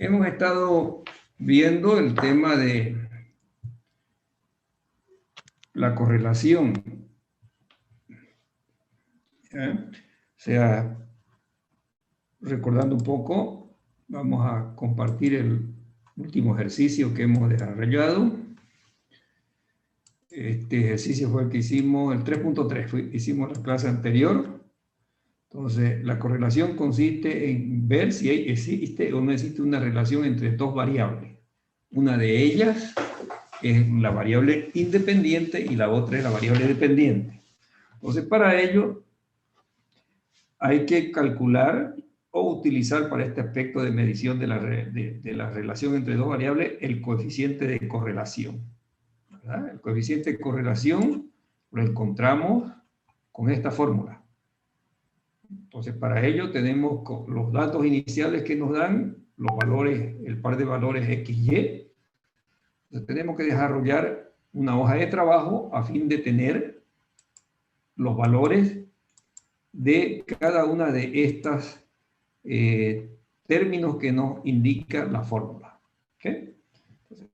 Hemos estado viendo el tema de la correlación. O sea, recordando un poco, vamos a compartir el último ejercicio que hemos desarrollado. Este ejercicio fue el que hicimos, el 3.3, hicimos la clase anterior. Entonces, la correlación consiste en ver si existe o no existe una relación entre dos variables. Una de ellas es la variable independiente y la otra es la variable dependiente. Entonces, para ello, hay que calcular o utilizar para este aspecto de medición de la relación entre dos variables el coeficiente de correlación, ¿verdad? El coeficiente de correlación lo encontramos con esta fórmula. Entonces, para ello tenemos los datos iniciales que nos dan los valores, el par de valores X, Y. Entonces, tenemos que desarrollar una hoja de trabajo a fin de tener los valores de cada una de estas términos que nos indica la fórmula. ¿Okay? Entonces,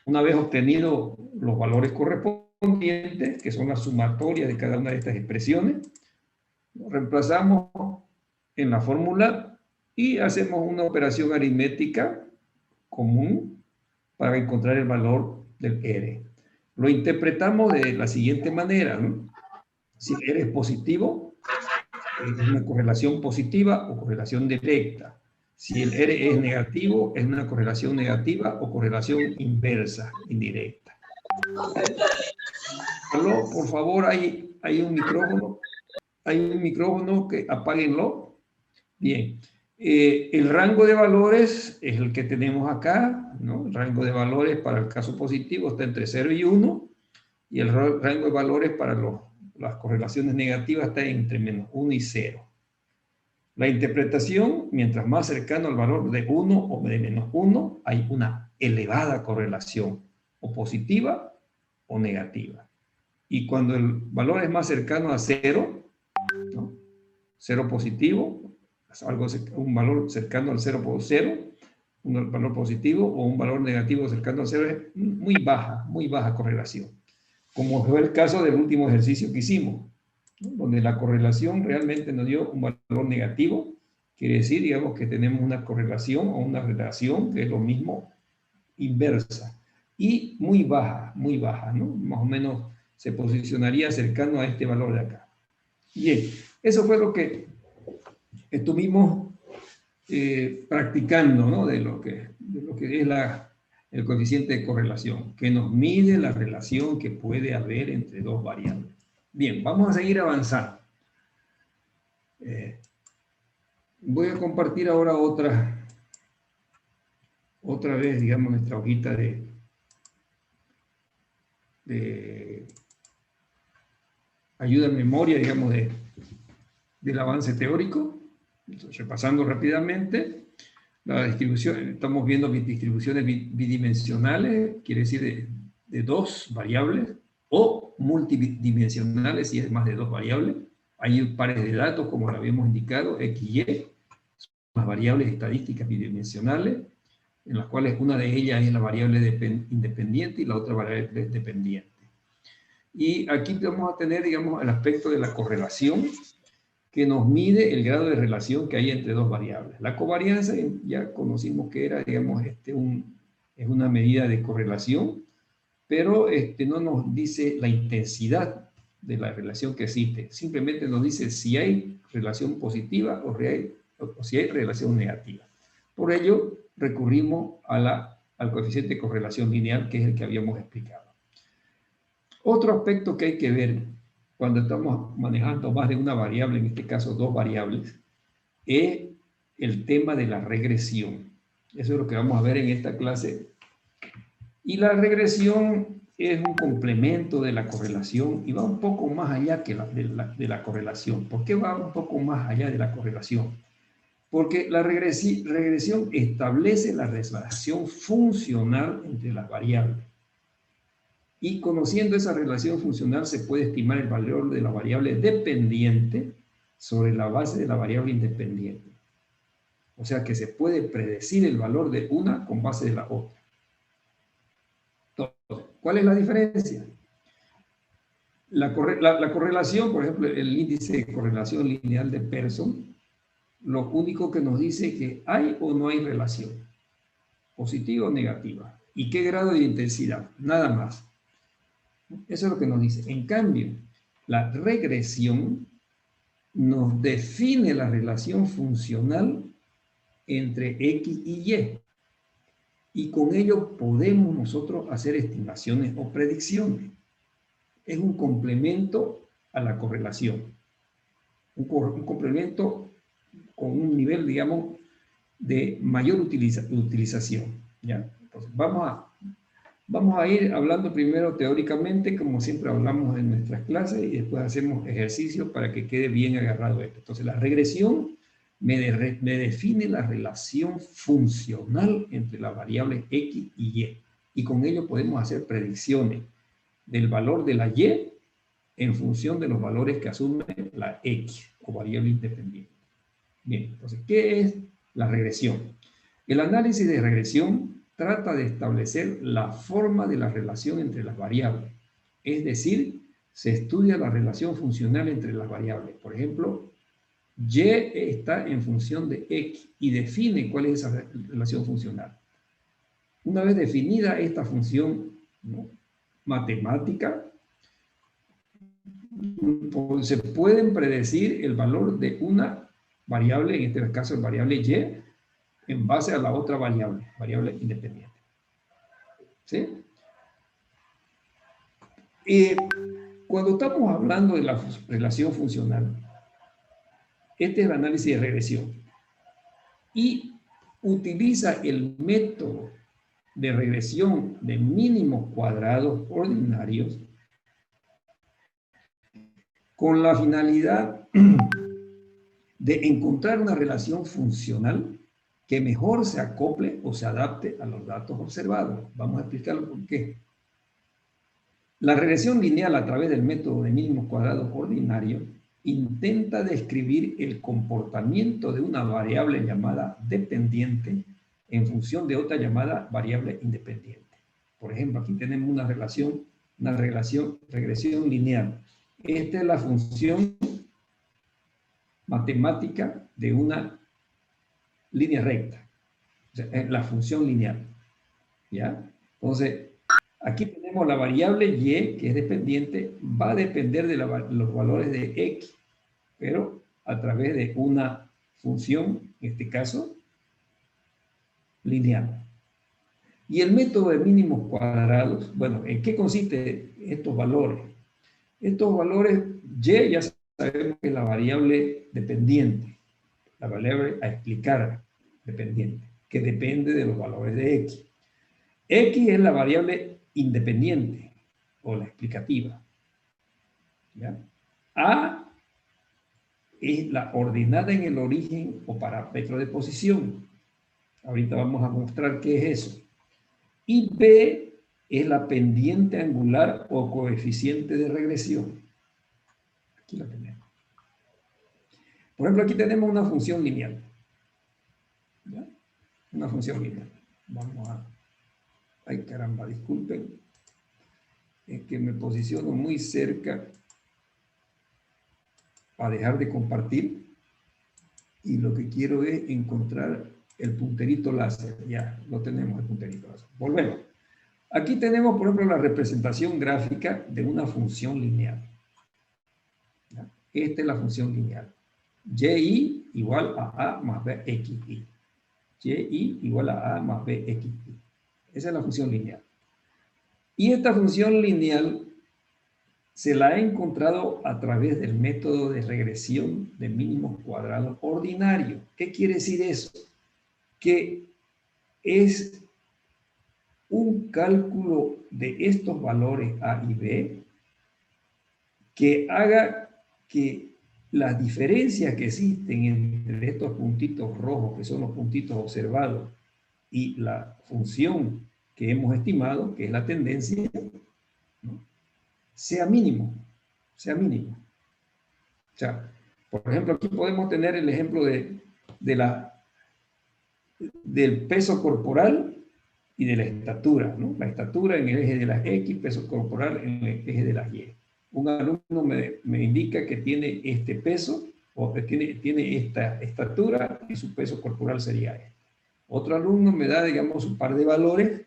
una vez obtenido los valores correspondientes, que son la sumatoria de cada una de estas expresiones, lo reemplazamos en la fórmula y hacemos una operación aritmética común para encontrar el valor del R. Lo interpretamos de la siguiente manera, ¿no? Si el R es positivo, es una correlación positiva o correlación directa. Si el R es negativo, es una correlación negativa o correlación inversa, indirecta. Aló, por favor, hay un micrófono. Hay un micrófono, que apáguenlo. Bien. El rango de valores es el que tenemos acá, ¿no? El rango de valores para el caso positivo está entre 0 y 1, y el rango de valores para las correlaciones negativas está entre menos 1 y 0. La interpretación, mientras más cercano al valor de 1 o de menos 1, hay una elevada correlación, o positiva o negativa. Y cuando el valor es más cercano a 0, ¿no? 0 positivo, un valor cercano al 0 por 0, un valor positivo, o un valor negativo cercano al 0, es muy baja correlación. Como fue el caso del último ejercicio que hicimos, ¿no? Donde la correlación realmente nos dio un valor negativo. Quiere decir, digamos, que tenemos una correlación o una relación que es lo mismo inversa. Y muy baja, ¿no? Más o menos se posicionaría cercano a este valor de acá. Bien, eso fue lo que estuvimos practicando, ¿no? De lo que es el coeficiente de correlación, que nos mide la relación que puede haber entre dos variables. Bien, vamos a seguir avanzando. Voy a compartir ahora otra vez, digamos, nuestra hojita de ayuda en memoria, digamos, del avance teórico. Entonces, repasando rápidamente, la distribución, estamos viendo distribuciones bidimensionales, quiere decir de dos variables, o multidimensionales si es más de dos variables. Hay pares de datos, como lo habíamos indicado, X y Y, son las variables estadísticas bidimensionales, en las cuales una de ellas es la variable independiente y la otra variable dependiente. Y aquí vamos a tener, digamos, el aspecto de la correlación, que nos mide el grado de relación que hay entre dos variables. La covarianza ya conocimos que era, digamos, es una medida de correlación, pero no nos dice la intensidad de la relación que existe. Simplemente nos dice si hay relación positiva o si hay relación negativa. Por ello, recurrimos al coeficiente de correlación lineal, que es el que habíamos explicado. Otro aspecto que hay que ver cuando estamos manejando más de una variable, en este caso dos variables, es el tema de la regresión. Eso es lo que vamos a ver en esta clase. Y la regresión es un complemento de la correlación y va un poco más allá de la correlación. ¿Por qué va un poco más allá de la correlación? Porque la regresión establece la relación funcional entre las variables. Y conociendo esa relación funcional se puede estimar el valor de la variable dependiente sobre la base de la variable independiente. O sea que se puede predecir el valor de una con base de la otra. Entonces, ¿cuál es la diferencia? La correlación, por ejemplo, el índice de correlación lineal de Pearson, lo único que nos dice es que hay o no hay relación, positiva o negativa, y qué grado de intensidad, nada más. Eso es lo que nos dice. En cambio, la regresión nos define la relación funcional entre X y Y. Y con ello podemos nosotros hacer estimaciones o predicciones. Es un complemento a la correlación. Un complemento con un nivel, digamos, de mayor utilización. ¿Ya? Entonces, vamos a ir hablando primero teóricamente, como siempre hablamos en nuestras clases, y después hacemos ejercicios para que quede bien agarrado esto. Entonces, la regresión me define la relación funcional entre las variables X y Y. Y con ello podemos hacer predicciones del valor de la Y en función de los valores que asume la X o variable independiente. Bien, entonces, ¿qué es la regresión? El análisis de regresión trata de establecer la forma de la relación entre las variables. Es decir, se estudia la relación funcional entre las variables. Por ejemplo, Y está en función de X y define cuál es esa relación funcional. Una vez definida esta función, ¿no?, matemática, se pueden predecir el valor de una variable, en este caso el variable Y, en base a la otra variable independiente. ¿Sí? Y cuando estamos hablando de la relación funcional, este es el análisis de regresión. Y utiliza el método de regresión de mínimos cuadrados ordinarios con la finalidad de encontrar una relación funcional que mejor se acople o se adapte a los datos observados. Vamos a explicarlo por qué. La regresión lineal a través del método de mínimos cuadrados ordinario intenta describir el comportamiento de una variable llamada dependiente en función de otra llamada variable independiente. Por ejemplo, aquí tenemos una regresión lineal. Esta es la función matemática de una línea recta. O sea, es la función lineal. ¿Ya? Entonces, aquí tenemos la variable Y, que es dependiente, va a depender de los valores de X, pero a través de una función, en este caso, lineal. Y el método de mínimos cuadrados, bueno, ¿en qué consiste estos valores? Estos valores, Y ya sabemos que es la variable dependiente, la variable a explicar dependiente, que depende de los valores de X. X es la variable independiente o la explicativa. ¿Ya? A es la ordenada en el origen o parámetro de posición. Ahorita vamos a mostrar qué es eso. Y B es la pendiente angular o coeficiente de regresión. Aquí la tenemos. Por ejemplo, aquí tenemos una función lineal. ¿Ya? Una función lineal. Vamos a... Ay, caramba, disculpen. Es que me posiciono muy cerca para dejar de compartir. Y lo que quiero es encontrar el punterito láser. Ya, lo tenemos, el punterito láser. Volvemos. Aquí tenemos, por ejemplo, la representación gráfica de una función lineal. ¿Ya? Esta es la función lineal. Y igual a A más BXI. Y igual a A más BXI. Esa es la función lineal. Y esta función lineal se la he encontrado a través del método de regresión de mínimos cuadrados ordinario. ¿Qué quiere decir eso? Que es un cálculo de estos valores A y B que haga que las diferencias que existen entre estos puntitos rojos, que son los puntitos observados, y la función que hemos estimado, que es la tendencia, ¿no?, sea mínimo, sea mínimo. O sea, por ejemplo, aquí podemos tener el ejemplo de la del peso corporal y de la estatura, ¿no? La estatura en el eje de las X, peso corporal en el eje de las Y. Un alumno me indica que tiene este peso, o que tiene esta estatura, y su peso corporal sería este. Otro alumno me da, digamos, un par de valores,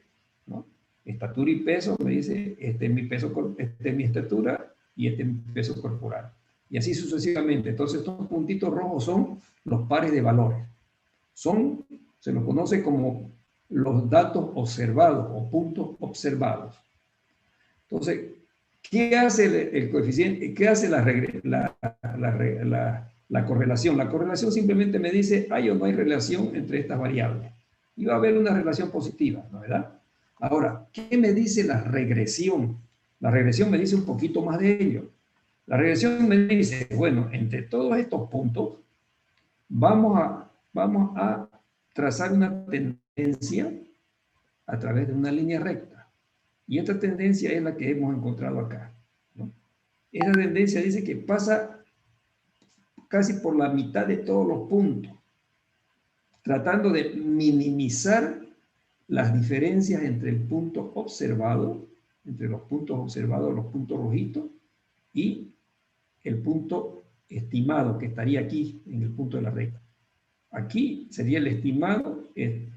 ¿no? Estatura y peso, me dice, este es mi peso, este es mi estatura, y este es mi peso corporal. Y así sucesivamente. Entonces, estos puntitos rojos son los pares de valores. Se los conoce como los datos observados o puntos observados. Entonces, ¿qué hace el coeficiente? ¿Qué hace la correlación? La correlación simplemente me dice, ¿hay o no hay relación entre estas variables? Y va a haber una relación positiva, ¿no, verdad? Ahora, ¿qué me dice la regresión? La regresión me dice un poquito más de ello. La regresión me dice, bueno, entre todos estos puntos, vamos a trazar una tendencia a través de una línea recta. Y esta tendencia es la que hemos encontrado acá, ¿no? Esa tendencia dice que pasa casi por la mitad de todos los puntos, tratando de minimizar las diferencias entre el punto observado, entre los puntos observados, los puntos rojitos, y el punto estimado, que estaría aquí, en el punto de la recta. Aquí sería el estimado, el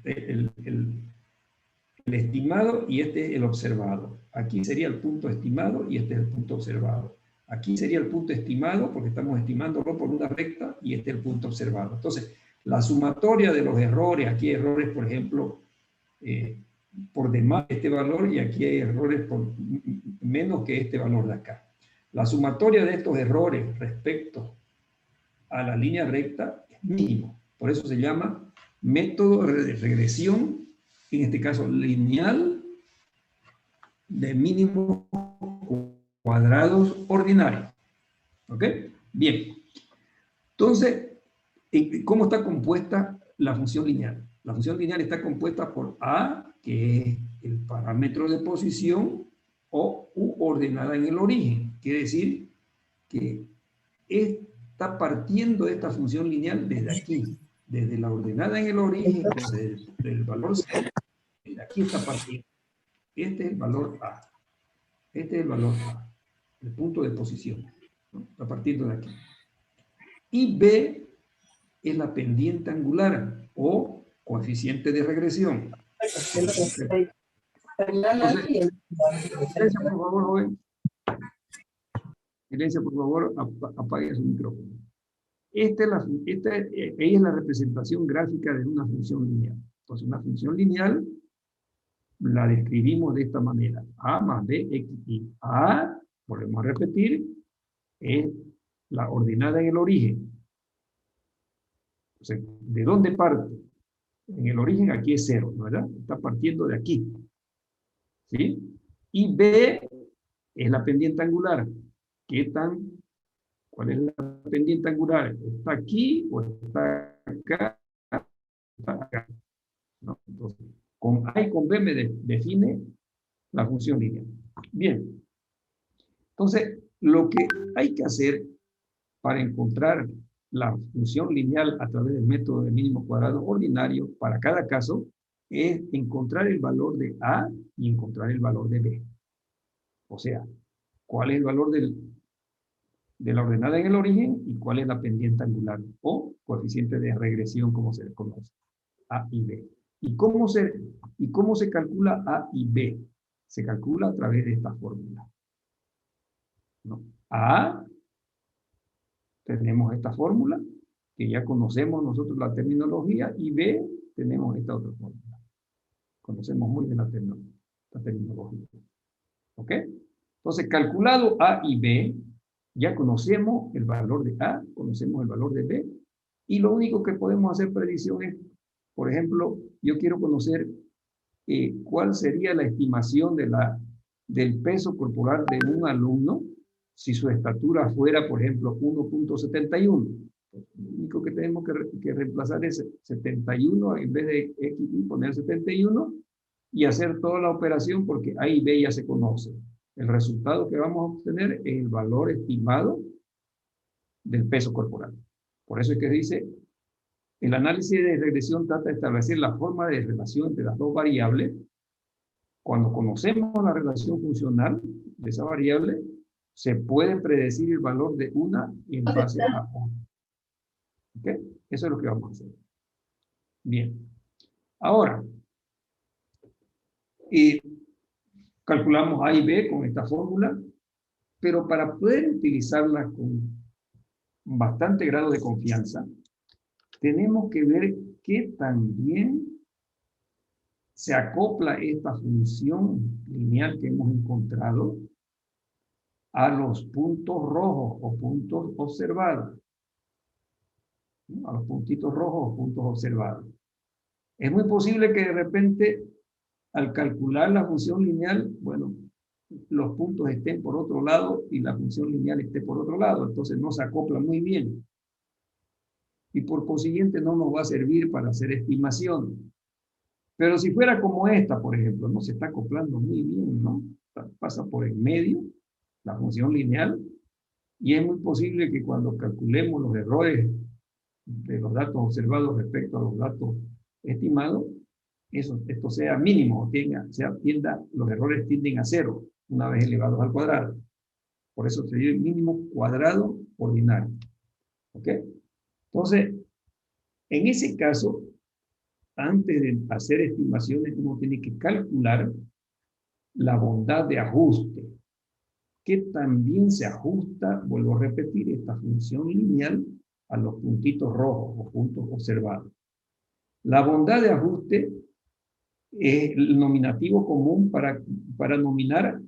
estimado y este es el observado. Aquí sería el punto estimado y este es el punto observado. Aquí sería el punto estimado porque estamos estimándolo por una recta y este es el punto observado. Entonces, la sumatoria de los errores, aquí hay errores, por ejemplo, por demás de este valor y aquí hay errores por menos que este valor de acá. La sumatoria de estos errores respecto a la línea recta es mínimo. Por eso se llama método de regresión, en este caso lineal, de mínimos cuadrados ordinarios. ¿Ok? Bien. Entonces, ¿cómo está compuesta la función lineal? La función lineal está compuesta por A, que es el parámetro de posición, o U ordenada en el origen. Quiere decir que está partiendo de esta función lineal desde aquí, desde la ordenada en el origen, desde el valor 0, desde aquí está partiendo. Este es el valor A. Este es el valor A, el punto de posición, ¿no? Está partiendo de aquí. Y B es la pendiente angular o coeficiente de regresión. Entonces, silencio, por favor, joven. Silencio, por favor, apague su micrófono. Ella es la representación gráfica de una función lineal. Entonces, una función lineal la describimos de esta manera. A más B, X, Y. A, volvemos a repetir, es la ordenada en el origen. O sea, ¿de dónde parte? En el origen aquí es 0, ¿verdad? Está partiendo de aquí. ¿Sí? Y B es la pendiente angular. ¿Cuál es la pendiente angular? ¿Está aquí o está acá? Está acá, ¿no? Entonces, con A y con B me define la función lineal. Bien. Entonces, lo que hay que hacer para encontrar la función lineal a través del método de mínimo cuadrado ordinario para cada caso es encontrar el valor de A y encontrar el valor de B. O sea, ¿cuál es el valor de la ordenada en el origen y cuál es la pendiente angular o coeficiente de regresión, como se le conoce? A y B. ¿Y cómo se calcula A y B? Se calcula a través de esta fórmula, ¿no? A, tenemos esta fórmula, que ya conocemos nosotros la terminología, y B, tenemos esta otra fórmula. Conocemos muy bien la terminología. ¿Ok? Entonces, calculado A y B, ya conocemos el valor de A, conocemos el valor de B, y lo único que podemos hacer predicción es, por ejemplo, yo quiero conocer cuál sería la estimación del peso corporal de un alumno si su estatura fuera, por ejemplo, 1.71. Lo único que tenemos que reemplazar es 71 en vez de X y poner 71 y hacer toda la operación porque A y B ya se conoce. El resultado que vamos a obtener es el valor estimado del peso corporal. Por eso es que dice El análisis de regresión trata de establecer la forma de relación entre las dos variables. Cuando conocemos la relación funcional de esa variable, se puede predecir el valor de una en base a otra. ¿Ok? Eso es lo que vamos a hacer. Bien. Ahora, calculamos A y B con esta fórmula, pero para poder utilizarla con bastante grado de confianza, tenemos que ver qué también se acopla esta función lineal que hemos encontrado a los puntos rojos o puntos observados, ¿no? A los puntitos rojos o puntos observados. Es muy posible que de repente, al calcular la función lineal, bueno, los puntos estén por otro lado y la función lineal esté por otro lado, entonces no se acopla muy bien. Y por consiguiente no nos va a servir para hacer estimaciones. Pero si fuera como esta, por ejemplo, no se está acoplando muy bien, ¿no? Pasa por el medio, la función lineal, y es muy posible que cuando calculemos los errores de los datos observados respecto a los datos estimados, esto sea mínimo, los errores tienden a cero una vez elevados al cuadrado. Por eso sería el mínimo cuadrado ordinario. ¿Ok? Entonces, en ese caso, antes de hacer estimaciones, uno tiene que calcular la bondad de ajuste, que también se ajusta, vuelvo a repetir, esta función lineal a los puntitos rojos o puntos observados. La bondad de ajuste es el nominativo común para nominar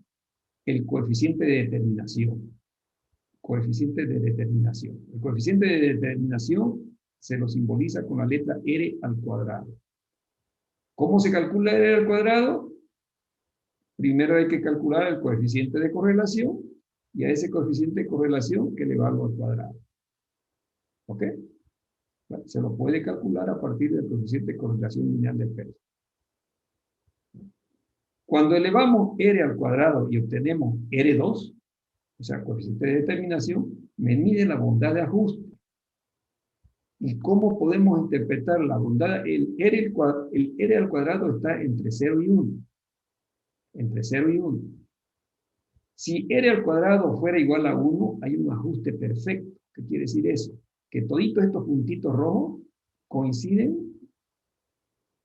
el coeficiente de determinación. Coeficiente de determinación. El coeficiente de determinación se lo simboliza con la letra R al cuadrado. ¿Cómo se calcula R al cuadrado? Primero hay que calcular el coeficiente de correlación y a ese coeficiente de correlación que elevarlo al cuadrado. ¿Ok? Bueno, se lo puede calcular a partir del coeficiente de correlación lineal del peso. Cuando elevamos R al cuadrado y obtenemos R2, o sea, coeficiente de determinación, me mide la bondad de ajuste. ¿Y cómo podemos interpretar la bondad? El R al cuadrado está entre 0 y 1. Entre 0 y 1. Si R al cuadrado fuera igual a 1, hay un ajuste perfecto. ¿Qué quiere decir eso? Que toditos estos puntitos rojos coinciden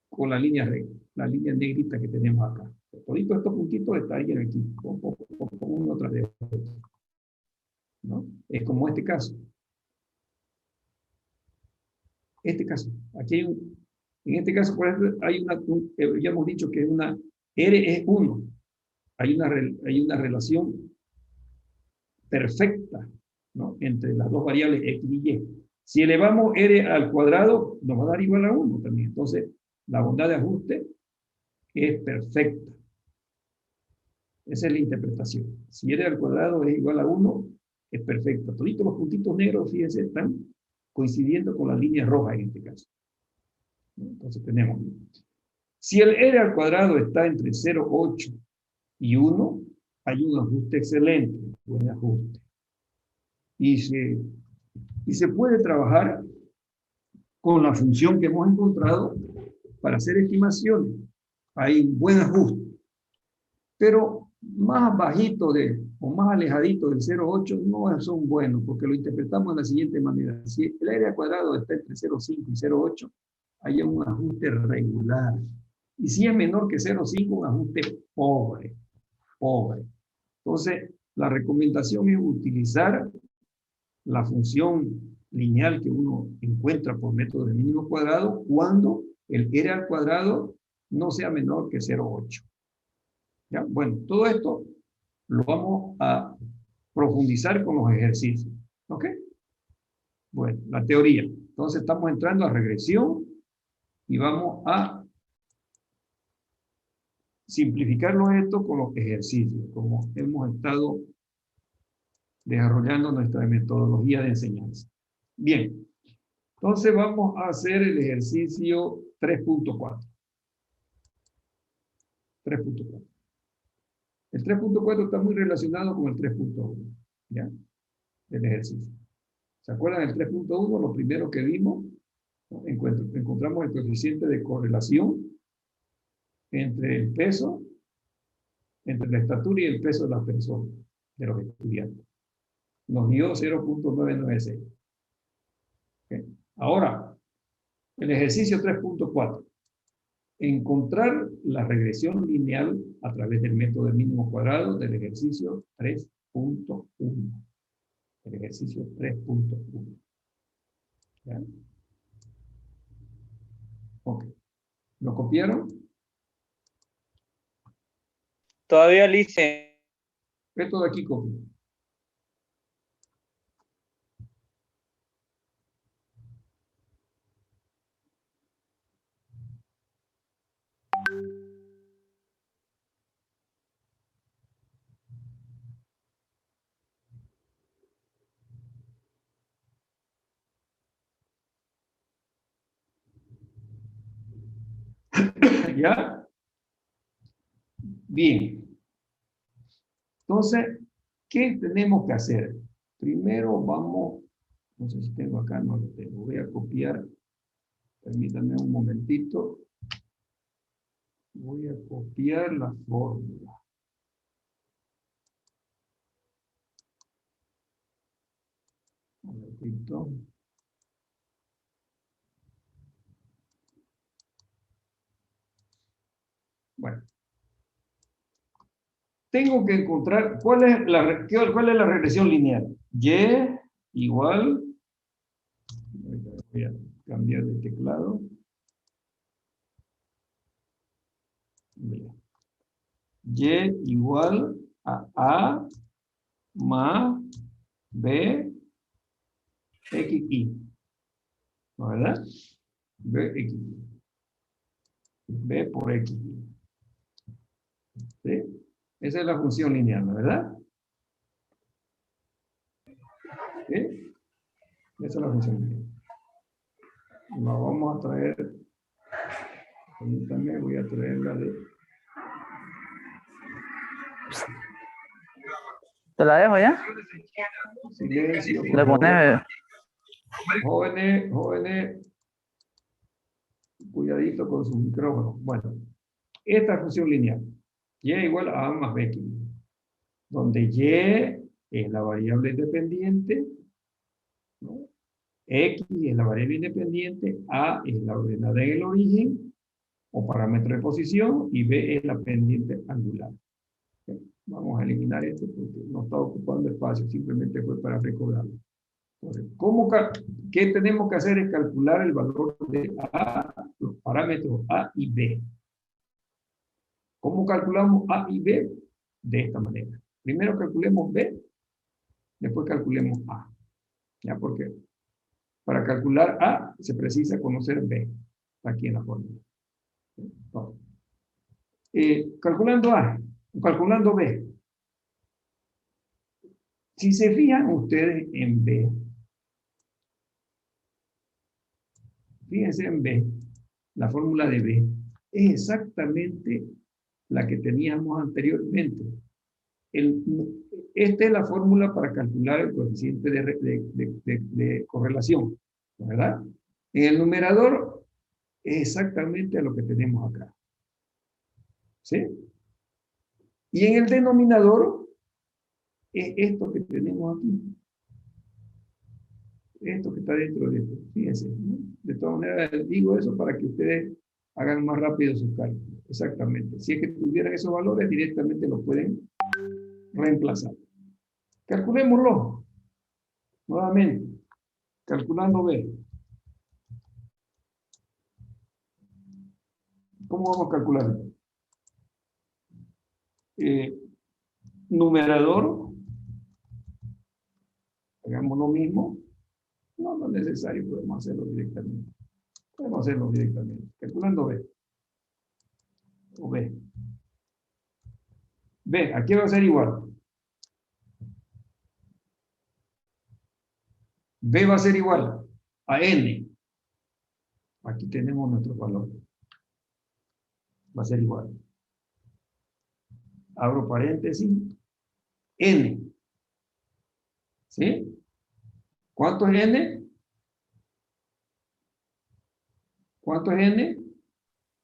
con la línea recta, la línea negrita que tenemos acá. Toditos estos puntitos estarían aquí, uno tras de otro, ¿no? Es como este caso. Este caso, aquí hay en este caso, por ejemplo, ya hemos dicho que R es 1. Hay una relación perfecta, ¿no? Entre las dos variables X y Y. Si elevamos R al cuadrado, nos va a dar igual a 1 también. Entonces, la bondad de ajuste es perfecta. Esa es la interpretación. Si R al cuadrado es igual a 1, es perfecta. Todos los puntitos negros, fíjense, están coincidiendo con la línea roja en este caso. Entonces tenemos, si el R al cuadrado está entre 0,8 y 1, hay un ajuste excelente, buen ajuste. Y se puede trabajar con la función que hemos encontrado para hacer estimaciones. Hay un buen ajuste. Pero más bajito o más alejadito del 0,8 no son buenos, porque lo interpretamos de la siguiente manera. Si el R al cuadrado está entre 0,5 y 0,8, hay un ajuste regular. Y si es menor que 0,5, un ajuste pobre. Entonces, la recomendación es utilizar la función lineal que uno encuentra por método de mínimo cuadrado cuando el R al cuadrado no sea menor que 0,8. ¿Ya? Bueno, todo esto lo vamos a profundizar con los ejercicios. ¿Ok? Bueno, la teoría. Entonces estamos entrando a regresión y vamos a simplificarlo esto con los ejercicios, como hemos estado desarrollando nuestra metodología de enseñanza. Bien, entonces vamos a hacer el ejercicio 3.4. 3.4. El 3.4 está muy relacionado con el 3.1, ¿ya? El ejercicio. ¿Se acuerdan del 3.1? Lo primero que vimos Encontramos el coeficiente de correlación entre el peso, entre la estatura y el peso de las personas, de los estudiantes. Nos dio 0.996. ¿Okay? Ahora, el ejercicio 3.4. Encontrar la regresión lineal a través del método de mínimo cuadrado del ejercicio 3.1. El ejercicio 3.1. ¿Ya? Ok. ¿Lo copiaron? Todavía lo hice. Esto de aquí copio. ¿Ya? Bien. Entonces, ¿qué tenemos que hacer? Primero vamos, no sé si tengo acá, no lo tengo, voy a copiar, permítanme un momentito, voy a copiar la fórmula. Un momentito. Bueno. Tengo que encontrar cuál es la regresión lineal. Y igual, voy a cambiar de teclado. Y igual a más b xy. ¿No, verdad? Bxy. B por x. ¿Sí? Esa es la función lineal, ¿no, verdad? ¿Sí? Esa es la función lineal. La vamos a traer. Permítanme, voy a traer la de. ¿Te la dejo ya? Silencio, por Le favor. pones. Jóvenes, cuidadito con su micrófono. Bueno, esta función lineal, y igual a más b, donde y es la variable independiente, ¿no? X es la variable independiente, A es la ordenada en el origen, o parámetro de posición, y B es la pendiente angular. ¿Okay? Vamos a eliminar esto porque no está ocupando espacio, simplemente fue para recordarlo. Entonces, ¿qué tenemos que hacer? Es calcular el valor de A, los parámetros A y B. ¿Cómo calculamos A y B? De esta manera. Primero calculemos B, después calculemos A. ¿Ya? Porque para calcular A se precisa conocer B. Aquí en la fórmula. Calculando A, calculando B. Si se fijan ustedes en B, fíjense en B, la fórmula de B es exactamente la que teníamos anteriormente. Esta es la fórmula para calcular el coeficiente de correlación, ¿verdad? En el numerador es exactamente lo que tenemos acá. ¿Sí? Y en el denominador es esto que tenemos aquí. Esto que está dentro de esto. Fíjense, ¿no? De todas maneras, digo eso para que ustedes hagan más rápido sus cálculos. Exactamente. Si es que tuvieran esos valores, directamente los pueden reemplazar. Calculémoslo. Nuevamente. Calculando B. ¿Cómo vamos a calcular? Numerador. Hagamos lo mismo. No, no es necesario, podemos hacerlo directamente. Podemos hacerlo directamente. Calculando B. O B. B, aquí va a ser igual. B va a ser igual a N. Aquí tenemos nuestro valor. Va a ser igual. Abro paréntesis. N. ¿Sí? ¿Cuánto es N? ¿Cuánto es n?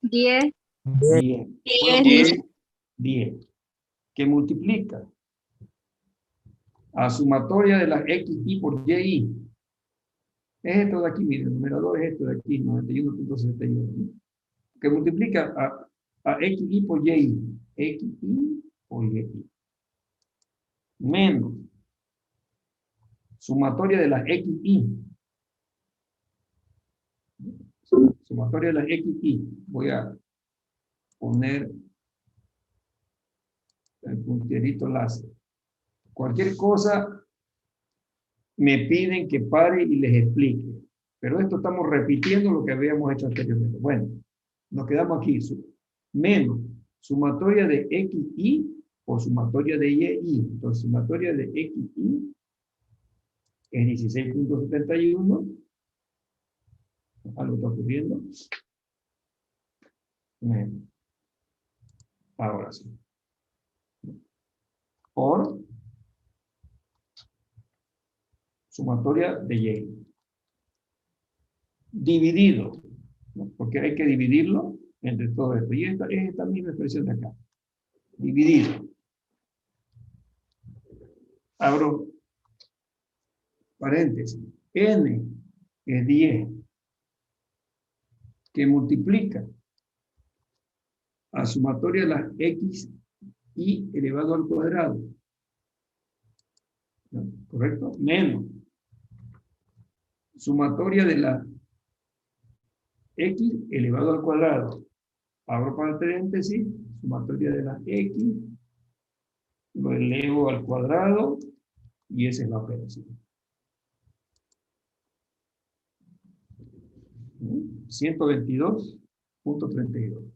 10. 10. 10. 10. Que multiplica a sumatoria de las xy por yi. Es esto de aquí, miren, el numerador es esto de aquí, 91.61. Que multiplica a xy por y. Xy por y. Menos sumatoria de las xy. Sumatoria de las xy. Voy a poner el puntierito láser. Cualquier cosa me piden que pare y les explique. Pero esto estamos repitiendo lo que habíamos hecho anteriormente. Bueno, nos quedamos aquí. Menos sumatoria de xy por sumatoria de y. Entonces, sumatoria de xy es 16.71. Algo está ocurriendo. Menos. Ahora sí. Por sumatoria de y. Dividido, ¿no? Porque hay que dividirlo entre todo esto. Y esta es esta misma expresión de acá. Dividido. Abro paréntesis. N es 10. Que multiplica a sumatoria de las x y elevado al cuadrado. ¿No? ¿Correcto? Menos sumatoria de la x elevado al cuadrado. Abro paréntesis, sumatoria de la x, lo elevo al cuadrado, y esa es la operación. 122.32.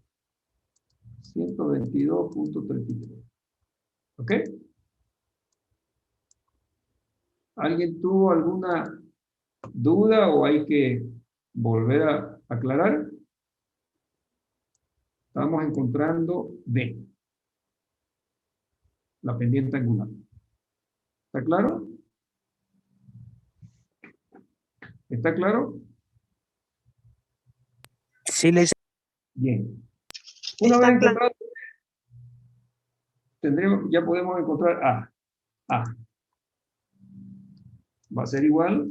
122.33. ¿Ok? ¿Alguien tuvo alguna duda o hay que volver a aclarar? Estamos encontrando B, la pendiente angular. ¿Está claro? ¿Está claro? Sí, le Bien. Una vez encontrado, ya podemos encontrar A. A. Va a ser igual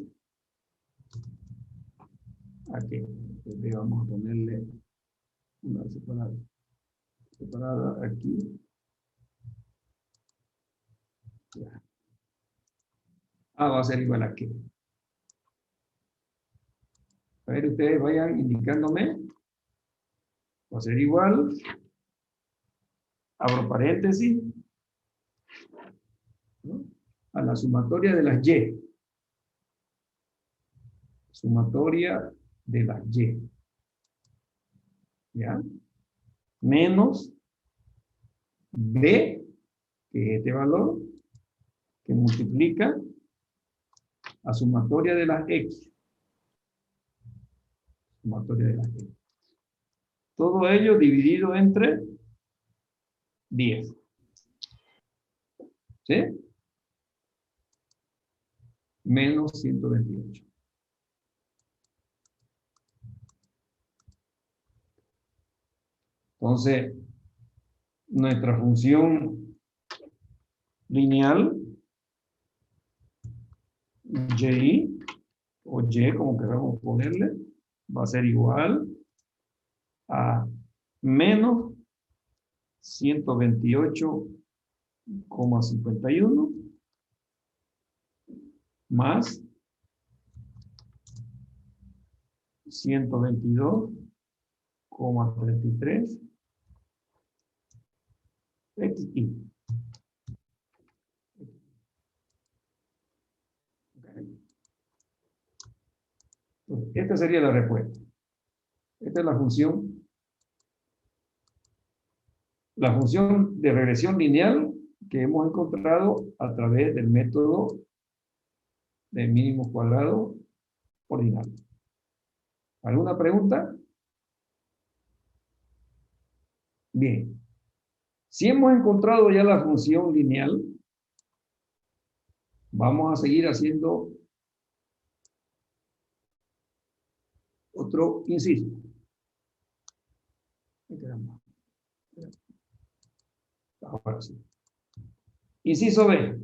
a que vamos a ponerle una separada aquí. Ya. A va a ser igual a qué. A ver, ustedes vayan indicándome. Va a ser igual. Abro paréntesis. ¿No? A la sumatoria de las y. Sumatoria de las y. ¿Ya? Menos B, que es este valor, que multiplica a sumatoria de las x. Sumatoria de las x. Todo ello dividido entre 10. ¿Sí? Menos 128. Entonces, nuestra función lineal, y, o y, como queramos ponerle, va a ser igual a menos 128,51 más 122,33 xy. Esta sería la respuesta. Esta es la función de regresión lineal que hemos encontrado a través del método de mínimo cuadrado ordinal. ¿Alguna pregunta? Bien. Si hemos encontrado ya la función lineal, vamos a seguir haciendo otro inciso. Ahora sí. Inciso B.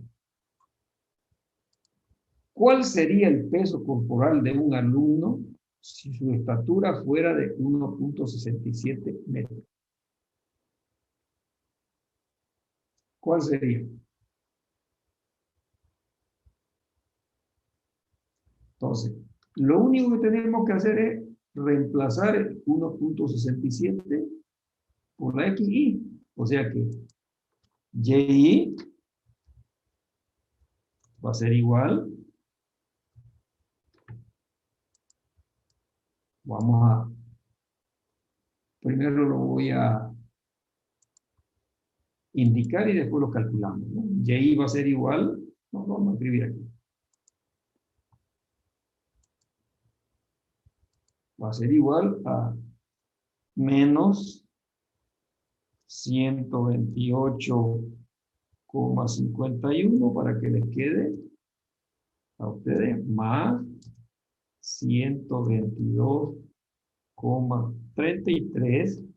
¿Cuál sería el peso corporal de un alumno si su estatura fuera de 1.67 metros? ¿Cuál sería? Entonces, lo único que tenemos que hacer es reemplazar el 1.67 por la XI. O sea que YI va a ser igual. Vamos a, primero lo voy a indicar y después lo calculamos, ¿no? Y va a ser igual, no, vamos a escribir aquí. Va a ser igual a menos 128,51 para que les quede a ustedes más 122,33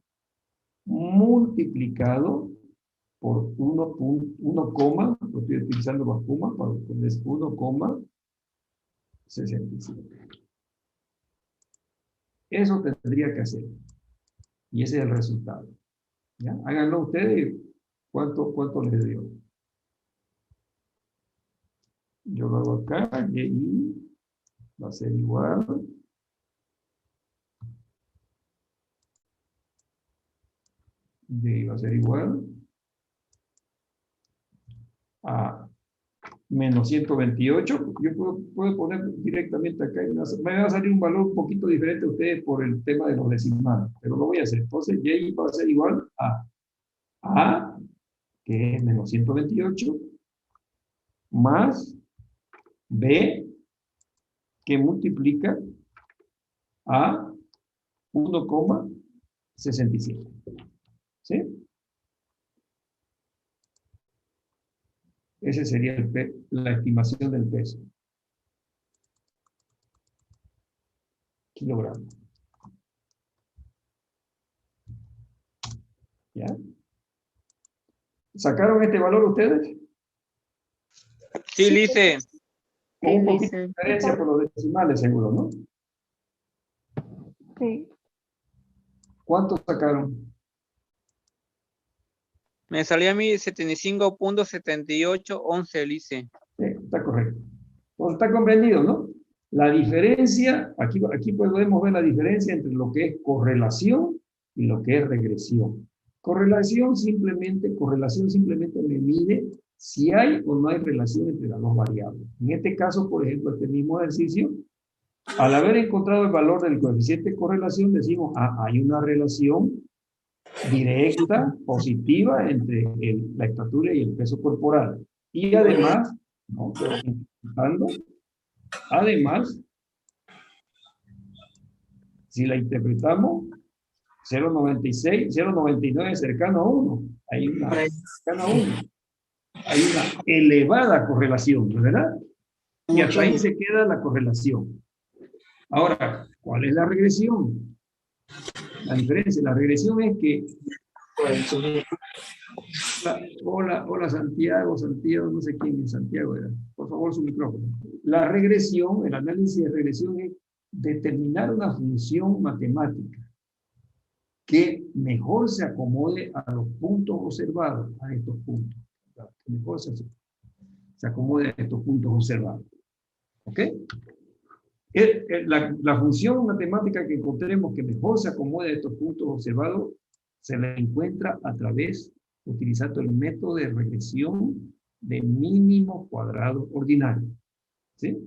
multiplicado por 1, estoy utilizando la coma para ponerles 1,65. Eso tendría que hacer. Y ese es el resultado. ¿Ya? Háganlo ustedes. ¿Cuánto les dio? Yo lo hago acá. Y va a ser igual. Y va a ser igual a menos 128, yo puedo poner directamente acá, me va a salir un valor un poquito diferente a ustedes por el tema de los decimales, pero lo voy a hacer. Entonces, Y va a ser igual a, que es menos 128, más B, que multiplica a 1,67. ¿Sí? Ese sería la estimación del peso. Kilogramos. ¿Ya? ¿Sacaron este valor ustedes? Sí, Lice. Con un poquito de diferencia por los decimales, seguro, ¿no? Sí. ¿Cuántos sacaron? Me salió a mí 75.7811, Lice. Sí, está correcto. Entonces, está comprendido, ¿no? La diferencia, aquí podemos ver la diferencia entre lo que es correlación y lo que es regresión. Correlación simplemente me mide si hay o no hay relación entre las dos variables. En este caso, por ejemplo, este mismo ejercicio, al haber encontrado el valor del coeficiente de correlación, decimos, hay una relación directa, positiva, entre la estatura y el peso corporal. Y además, ¿no? Además, si la interpretamos, 0,96, 0,99 cercano a 1. Hay una cercano a 1. Hay una elevada correlación, ¿verdad? Y hasta ahí se queda la correlación. Ahora, ¿cuál es la regresión? La diferencia, la regresión es que... Hola Santiago, no sé quién es Santiago era. Por favor, su micrófono. La regresión, el análisis de regresión es determinar una función matemática que mejor se acomode a los puntos observados, a estos puntos. Que mejor se acomode a estos puntos observados. ¿Ok? La función matemática que encontremos que mejor se acomode a estos puntos observados se la encuentra a través, utilizando el método de regresión de mínimo cuadrado ordinario. ¿Sí?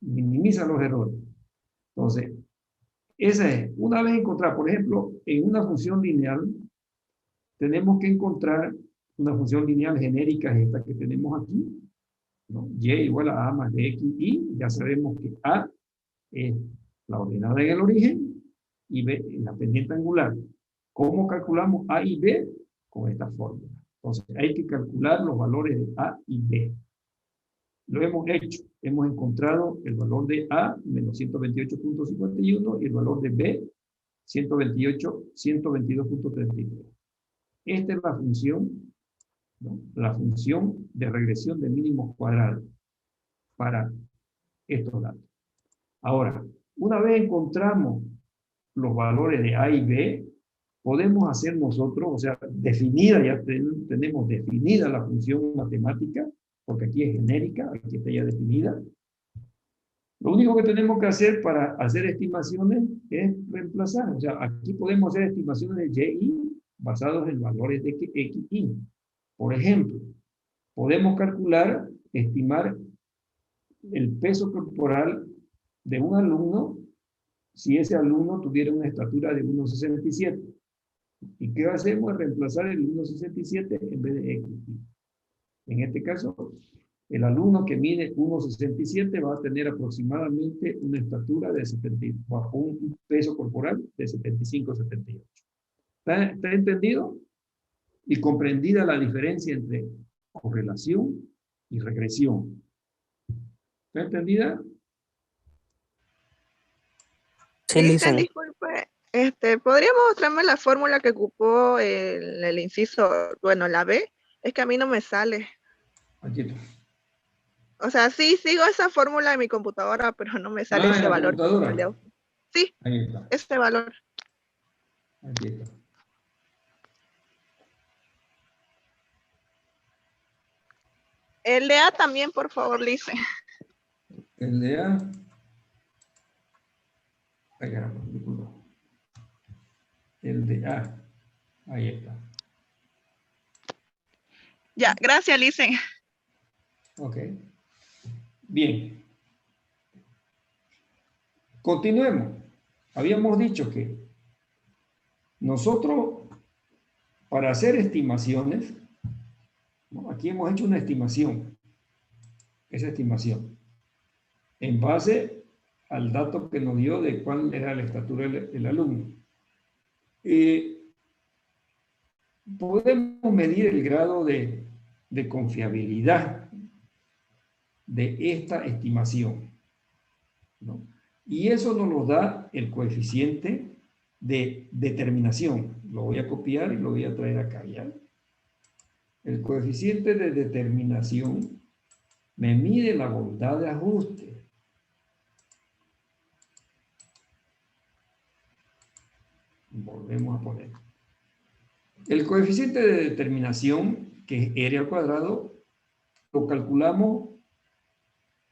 Minimiza los errores. Entonces, esa es, una vez encontrar, por ejemplo, en una función lineal, tenemos que encontrar una función lineal genérica, esta que tenemos aquí, ¿no? Y igual a A más de X, y ya sabemos que A es la ordenada en el origen y B en la pendiente angular. ¿Cómo calculamos A y B? Con esta fórmula. Entonces, hay que calcular los valores de A y B. Lo hemos hecho. Hemos encontrado el valor de A, menos 128.51, y el valor de B, 128, 122.33. Esta es la función, ¿no? La función de regresión de mínimos cuadrados para estos datos. Ahora, una vez encontramos los valores de A y B, podemos hacer nosotros, o sea, definida, ya tenemos definida la función matemática, porque aquí es genérica, aquí está ya definida. Lo único que tenemos que hacer para hacer estimaciones es reemplazar. O sea, aquí podemos hacer estimaciones de Y basados en valores de X, Y. Por ejemplo, podemos calcular, estimar el peso corporal de un alumno si ese alumno tuviera una estatura de 1,67. ¿Y qué hacemos? Reemplazar el 1,67 en vez de X. En este caso, el alumno que mide 1,67 va a tener aproximadamente una estatura de 70, bajo un peso corporal de 75-78. ¿Está entendido? Y comprendida la diferencia entre correlación y regresión. ¿Está entendida? Sí, Listen, Listen. disculpe, ¿podría mostrarme la fórmula que ocupó el inciso, bueno, la B? Es que a mí no me sale. Aquí está. O sea, sí, sigo esa fórmula en mi computadora, pero no me sale ¿En ese la valor. computadora? Sí, Ahí está. ese valor. Aquí está. El de A también, por favor, Listen. El de A. Ay, caramba, disculpa. El de A. Ahí está. Ya, gracias, Listen. Ok. Bien. Continuemos. Habíamos dicho que nosotros, para hacer estimaciones, ¿no? Aquí hemos hecho una estimación. Esa estimación. En base al dato que nos dio de cuál era la estatura del alumno. Podemos medir el grado de confiabilidad de esta estimación, ¿no? Y eso nos lo da el coeficiente de determinación. Lo voy a copiar y lo voy a traer acá, ¿ya? El coeficiente de determinación me mide la bondad de ajuste. Volvemos a poner. El coeficiente de determinación, que es R al cuadrado, lo calculamos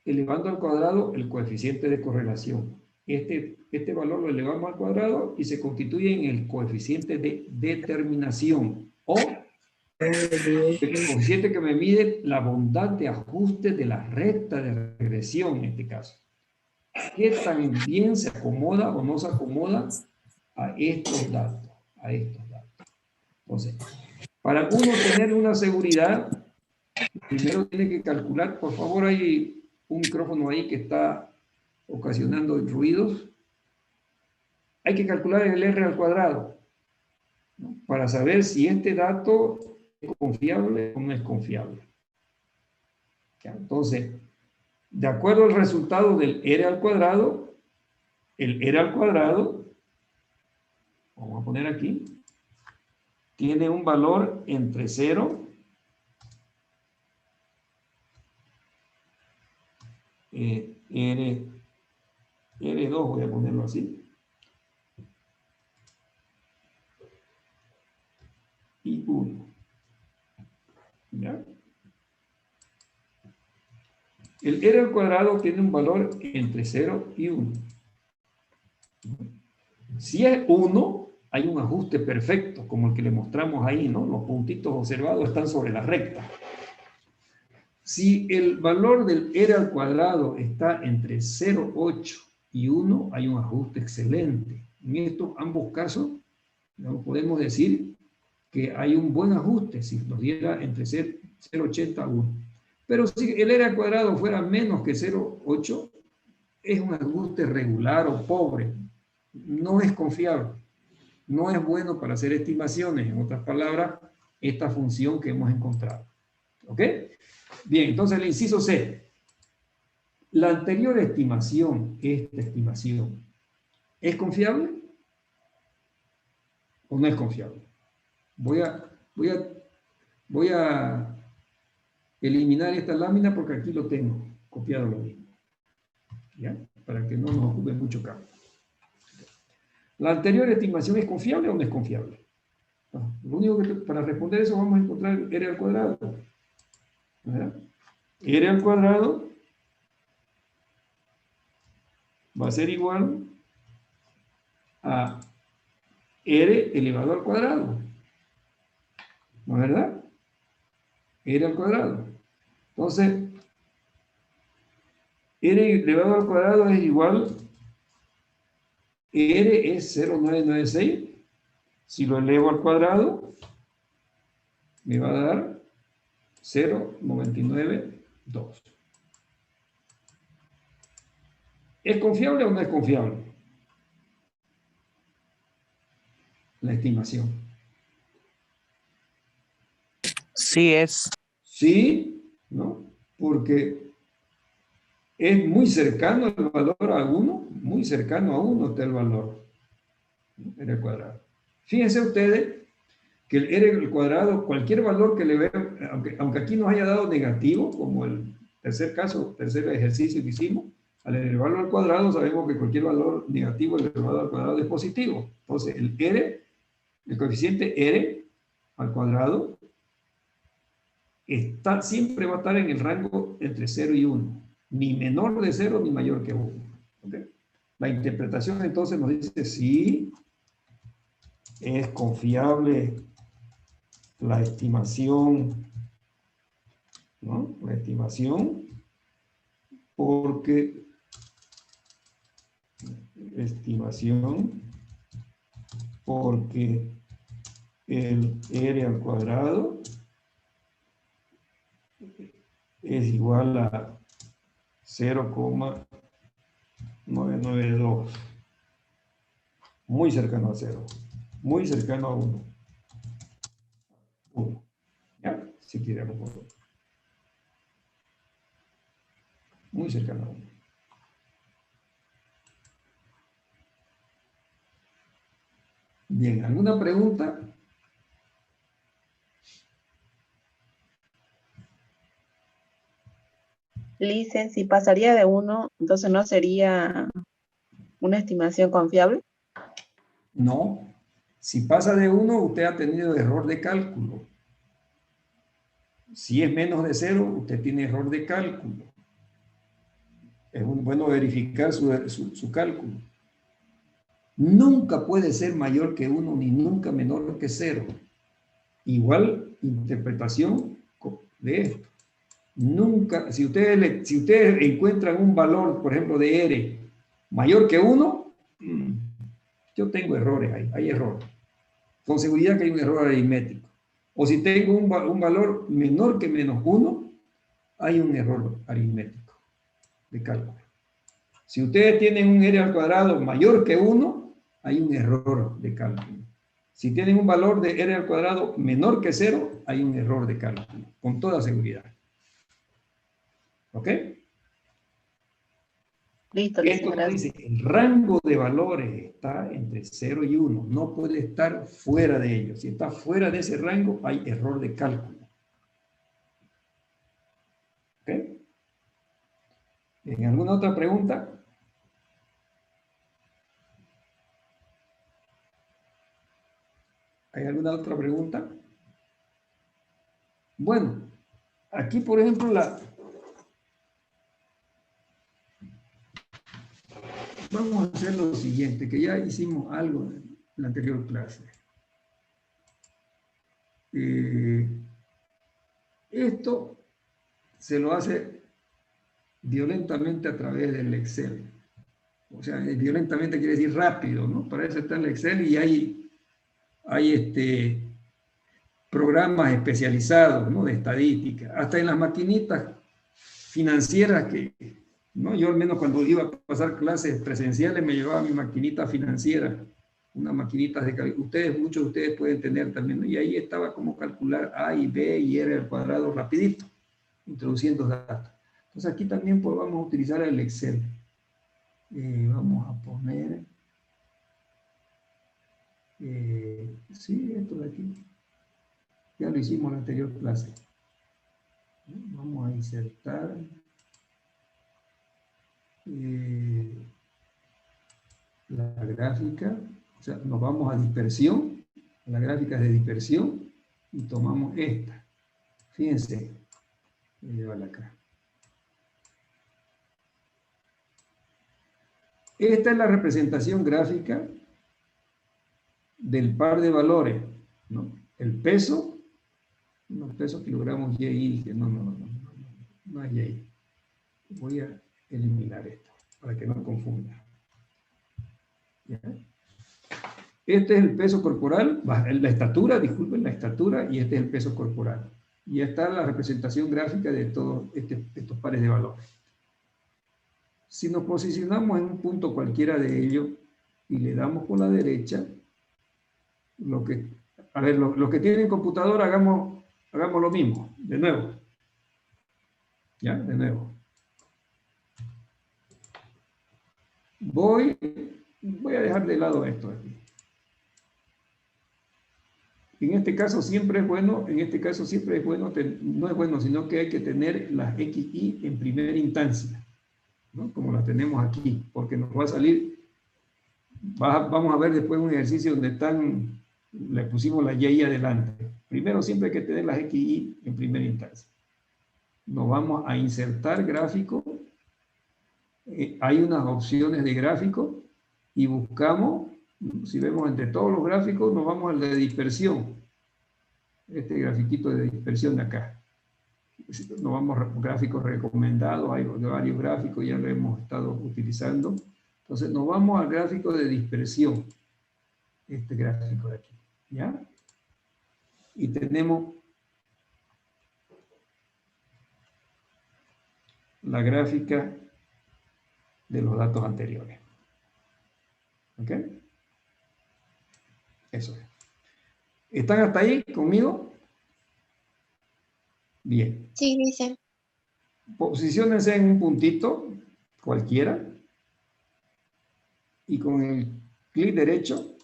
elevando al cuadrado el coeficiente de correlación. Este valor lo elevamos al cuadrado y se constituye en el coeficiente de determinación o el coeficiente que me mide la bondad de ajuste de la recta de regresión en este caso. ¿Qué tan bien se acomoda o no se acomoda a estos datos? Entonces, para uno tener una seguridad, primero tiene que calcular, por favor, hay un micrófono ahí que está ocasionando ruidos. Hay que calcular el R al cuadrado, ¿no? Para saber si este dato es confiable o no es confiable. ¿Ya? Entonces, de acuerdo al resultado del R al cuadrado, el R al cuadrado, vamos a poner aquí, tiene un valor entre 0 R2, voy a ponerlo así, y 1. ¿Ya? El R al cuadrado tiene un valor entre 0 y 1. Si es 1, hay un ajuste perfecto, como el que le mostramos ahí, ¿no? Los puntitos observados están sobre la recta. Si el valor del R al cuadrado está entre 0,8 y 1, hay un ajuste excelente. En estos ambos casos, no podemos decir que hay un buen ajuste si nos diera entre 0,80 a 1. Pero si el R al cuadrado fuera menos que 0,8, es un ajuste regular o pobre. No es confiable. No es bueno para hacer estimaciones. En otras palabras, esta función que hemos encontrado. ¿Ok? Bien, entonces el inciso C. La anterior estimación, esta estimación, ¿es confiable? o no es confiable? Voy a eliminar esta lámina porque aquí lo tengo copiado lo mismo. ¿Ya? Para que no nos ocupe mucho campo. ¿La anterior estimación es confiable o no es confiable? No, lo único que para responder eso vamos a encontrar R al cuadrado. ¿Verdad? R al cuadrado va a ser igual a R elevado al cuadrado. ¿No es verdad? R al cuadrado. Entonces, R elevado al cuadrado es igual, R es 0,996. Si lo elevo al cuadrado, me va a dar 0,992. ¿Es confiable o no es confiable? La estimación. Sí es. Sí, ¿no? Porque es muy cercano el valor a 1, muy cercano a 1 está el valor, ¿no? R al cuadrado. Fíjense ustedes que el R al cuadrado, cualquier valor que le vean, aunque aquí nos haya dado negativo, como el tercer ejercicio que hicimos, al elevarlo al cuadrado sabemos que cualquier valor negativo elevado al cuadrado es positivo. Entonces el R, el coeficiente R al cuadrado, siempre va a estar en el rango entre 0 y 1, ni menor de 0 ni mayor que 1. ¿Okay? La interpretación entonces nos dice si es confiable la estimación, ¿no? La estimación porque el R al cuadrado es igual a 0,992. Muy cercano a 0. Muy cercano a 1. 1. ¿Ya? Si queremos. Muy cercano a 1. Bien, ¿alguna pregunta? Lice, si pasaría de 1, entonces no sería una estimación confiable. No. Si pasa de 1, usted ha tenido error de cálculo. Si es menos de 0, usted tiene error de cálculo. Es bueno verificar su cálculo. Nunca puede ser mayor que 1 ni nunca menor que 0. Igual interpretación de esto. Nunca, si ustedes encuentran un valor, por ejemplo, de R mayor que 1, yo tengo errores ahí, hay error. Con seguridad que hay un error aritmético. O si tengo un valor menor que menos 1, hay un error aritmético de cálculo. Si ustedes tienen un R al cuadrado mayor que 1, hay un error de cálculo. Si tienen un valor de R al cuadrado menor que 0, hay un error de cálculo, con toda seguridad. ¿Ok? Listo, Esto nos gracias. dice, el rango de valores está entre 0 y 1, no puede estar fuera de ellos. Si está fuera de ese rango, hay error de cálculo. ¿Ok? ¿En alguna otra pregunta? ¿Hay alguna otra pregunta? Bueno, aquí por ejemplo vamos a hacer lo siguiente, que ya hicimos algo en la anterior clase. Esto se lo hace violentamente a través del Excel. O sea, violentamente quiere decir rápido, ¿no? Para eso está el Excel y hay programas especializados, ¿no? De estadística. Hasta en las maquinitas financieras ¿no? Yo al menos cuando iba a pasar clases presenciales me llevaba mi maquinita financiera, unas maquinitas muchos de ustedes pueden tener también, ¿no? Y ahí estaba como calcular A y B y R al cuadrado rapidito, introduciendo datos. Entonces aquí también pues, vamos a utilizar el Excel. Vamos a poner Sí, esto de aquí. Ya lo hicimos en la anterior clase. Vamos a insertar. La gráfica, o sea, nos vamos a dispersión, a la gráfica de dispersión, y tomamos esta. Fíjense, voy a llevarla acá. Esta es la representación gráfica del par de valores, ¿no? El peso, no, peso kilogramos Y, no es Y. Voy a eliminar esto, para que no confunda. ¿Ya? Este es el peso corporal, la estatura, disculpen, la estatura, y este es el peso corporal. Y está la representación gráfica de todos estos pares de valores. Si nos posicionamos en un punto cualquiera de ellos y le damos con la derecha, los que tienen computadora, hagamos lo mismo, de nuevo. ¿Ya? De nuevo. Voy a dejar de lado esto aquí. En este caso siempre es bueno, no es bueno, sino que hay que tener las XY en primera instancia, ¿no? Como las tenemos aquí, porque nos va a salir, vamos a ver después un ejercicio donde le pusimos la Y adelante. Primero siempre hay que tener las XY en primera instancia. Nos vamos a insertar gráfico, hay unas opciones de gráfico, y buscamos, si vemos entre todos los gráficos, nos vamos al de dispersión. Este grafiquito de dispersión de acá. Nos vamos a gráficos recomendados, hay varios gráficos, ya lo hemos estado utilizando. Entonces nos vamos al gráfico de dispersión. Este gráfico de aquí. ¿Ya? Y tenemos la gráfica de los datos anteriores. ¿Ok? Eso es. ¿Están hasta ahí conmigo? Bien. Sí, dice. Posiciónense en un puntito, cualquiera, y con el clic derecho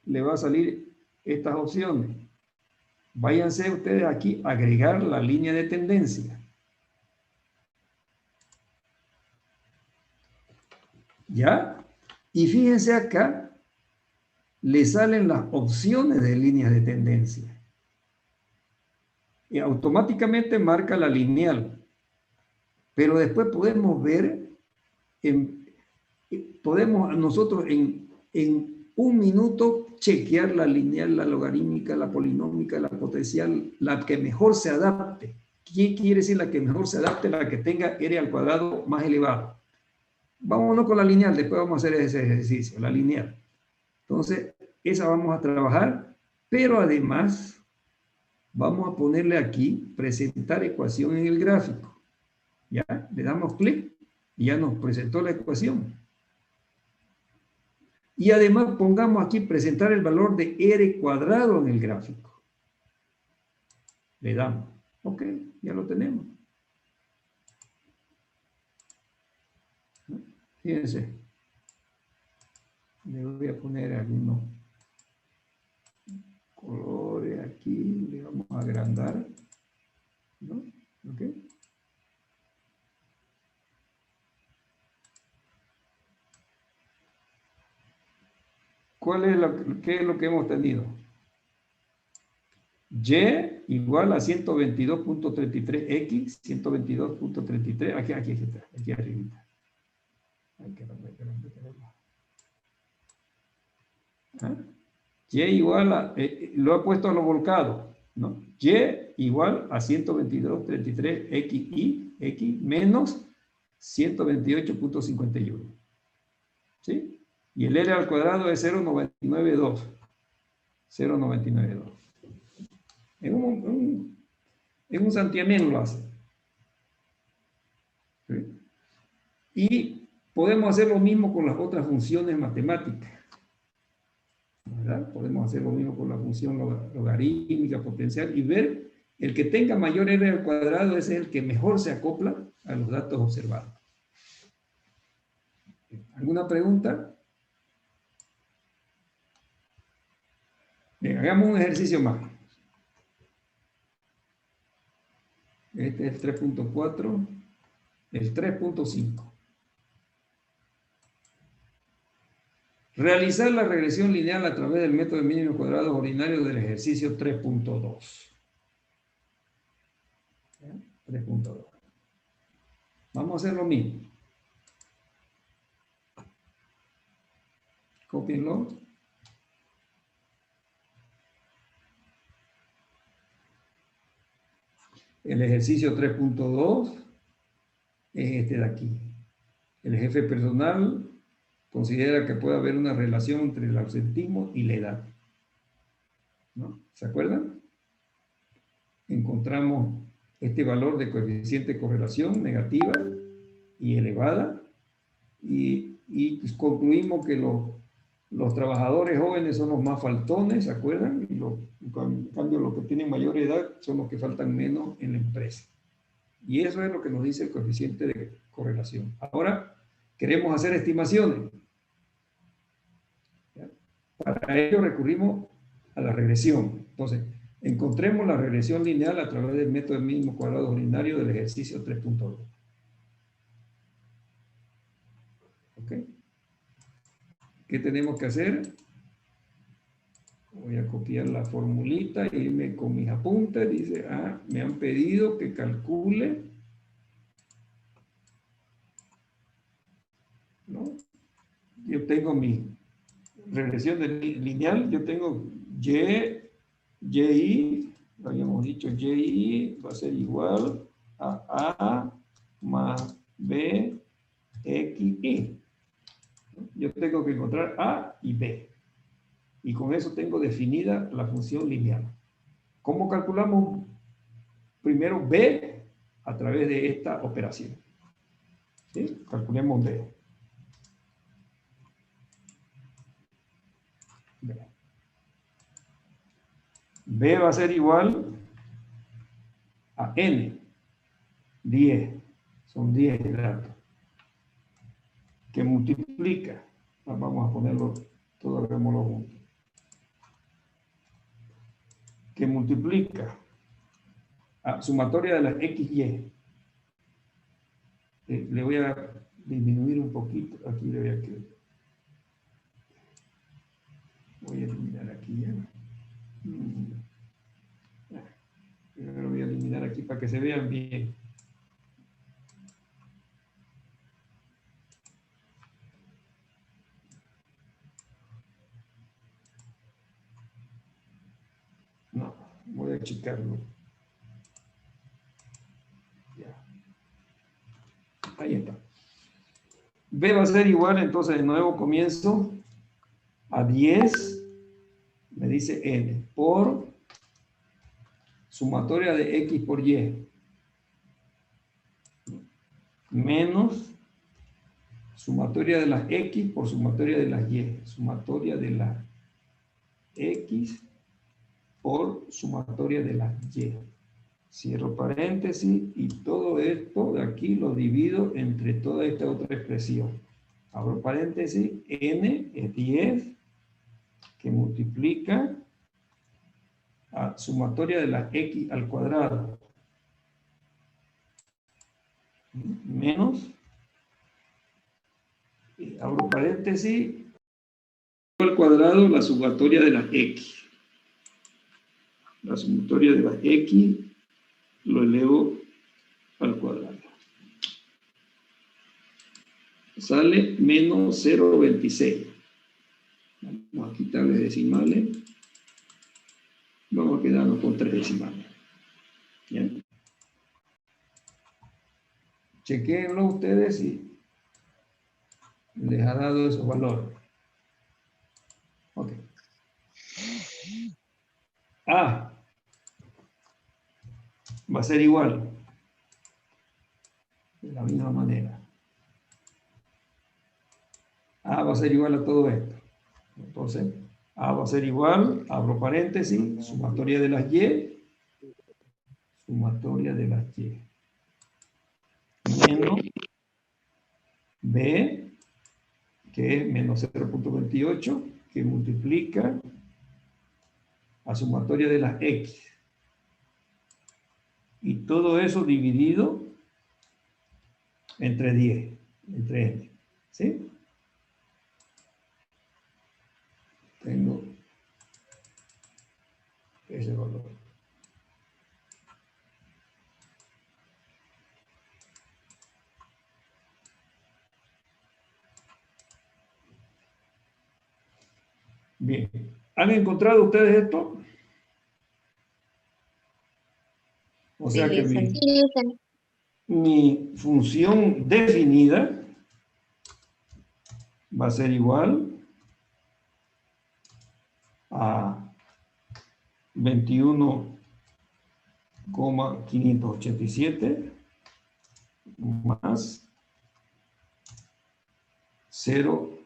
le va a salir estas opciones. Váyanse ustedes aquí a agregar la línea de tendencia. ¿Ya? Y fíjense acá, le salen las opciones de líneas de tendencia. Y automáticamente marca la lineal. Pero después podemos ver, podemos nosotros en un minuto chequear la lineal, la logarítmica, la polinómica, la potencial, la que mejor se adapte. ¿Qué quiere decir la que mejor se adapte? La que tenga R al cuadrado más elevado. Vámonos con la lineal, después vamos a hacer ese ejercicio, la lineal. Entonces, esa vamos a trabajar, pero además vamos a ponerle aquí presentar ecuación en el gráfico. Ya, le damos clic y ya nos presentó la ecuación. Y además pongamos aquí presentar el valor de R cuadrado en el gráfico. Le damos. Ok, ya lo tenemos. Fíjense. Le voy a poner algunos colores aquí, le vamos a agrandar, ¿no? ¿Ok? ¿Qué es lo que hemos tenido? Y igual a 122.33x, 122.33, aquí está, aquí arribita. ¿Ah? Y igual a, lo he puesto a lo volcado, ¿no? Y igual a 122.33 x menos 128.51. ¿Sí? Y el R al cuadrado es 0.992. 0.992. En un santiamén lo hace. ¿Sí? Y podemos hacer lo mismo con las otras funciones matemáticas. ¿Verdad? Podemos hacer lo mismo con la función logarítmica, potencial, y ver el que tenga mayor R al cuadrado, ese es el que mejor se acopla a los datos observados. ¿Alguna pregunta? Bien, hagamos un ejercicio más. Este es el 3.4, el 3.5. Realizar la regresión lineal a través del método de mínimos cuadrados ordinario del ejercicio 3.2. 3.2. Vamos a hacer lo mismo. Cópienlo. El ejercicio 3.2 es este de aquí. El jefe personal considera que puede haber una relación entre el ausentismo y la edad. ¿No? ¿Se acuerdan? Encontramos este valor de coeficiente de correlación negativa y elevada y concluimos que los trabajadores jóvenes son los más faltones, ¿se acuerdan? Y en cambio los que tienen mayor edad son los que faltan menos en la empresa. Y eso es lo que nos dice el coeficiente de correlación. Ahora queremos hacer estimaciones. ¿Ya? Para ello recurrimos a la regresión. Entonces, encontremos la regresión lineal a través del método de mínimos cuadrados ordinario del ejercicio 3.2. ¿Ok? ¿Qué tenemos que hacer? Voy a copiar la formulita e irme con mis apuntes. Dice, me han pedido que calcule, ¿no? Yo tengo mi regresión lineal, yo tengo Y, lo habíamos dicho, Y va a ser igual a A más B, X, Y. Yo tengo que encontrar A y B. Y con eso tengo definida la función lineal. ¿Cómo calculamos primero B? A través de esta operación. ¿Sí? Calculemos B. B va a ser igual a N. 10. Son 10 datos. Que multiplica. Vamos a ponerlo todo, hagámoslo juntos. Que multiplica a sumatoria de las X, Y. Le voy a disminuir un poquito. Aquí le voy a quedar. Voy a eliminar aquí ya. Lo voy a eliminar aquí para que se vean bien. No, voy a achicarlo. Ya. Ahí está. B va a ser igual, entonces de nuevo comienzo a 10, me dice N, por sumatoria de X por Y, menos sumatoria de las X por sumatoria de las Y, sumatoria de las X por sumatoria de las Y. Cierro paréntesis y todo esto de aquí lo divido entre toda esta otra expresión. Abro paréntesis, N es 10 que multiplica a sumatoria de las X al cuadrado menos, abro paréntesis, al cuadrado la sumatoria de las X. La sumatoria de las X lo elevo al cuadrado. Sale menos 0,26. Vamos a quitarle decimales. Vamos a quedarnos con 3 decimales. ¿Bien? Chequéenlo ustedes si les ha dado esos valores. Ok. A va a ser igual. De la misma manera. A va a ser igual a todo esto. Entonces, A va a ser igual, abro paréntesis, sumatoria de las Y, sumatoria de las Y. Menos B, que es menos 0,28, que multiplica a sumatoria de las X. Y todo eso dividido entre 10, entre N. ¿Sí? Tengo ese valor. Bien. ¿Han encontrado ustedes esto? O sea Sí, que dicen. Sí, dicen. mi función definida va a ser igual a 21,587 más 0.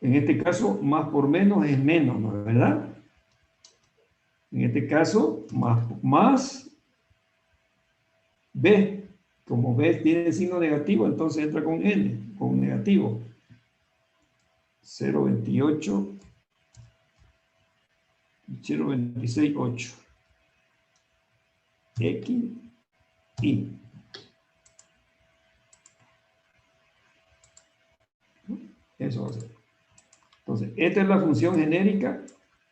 En este caso, más por menos es menos, ¿no es verdad? En este caso, más B. Como B tiene signo negativo, entonces entra con N, con negativo. 0,28, 0,268. X, Y. Eso va a ser. Entonces, esta es la función genérica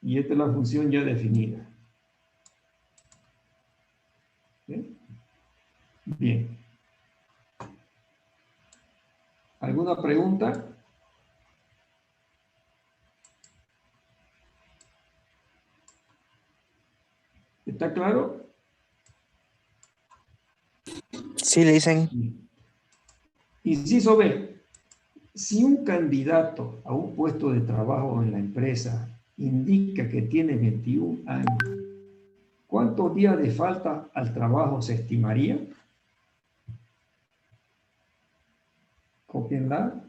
y esta es la función ya definida. ¿Bien? Bien. ¿Alguna pregunta? ¿Está claro? Sí, le dicen. Inciso B. Si un candidato a un puesto de trabajo en la empresa indica que tiene 21 años, ¿cuántos días de falta al trabajo se estimaría? Cópienla.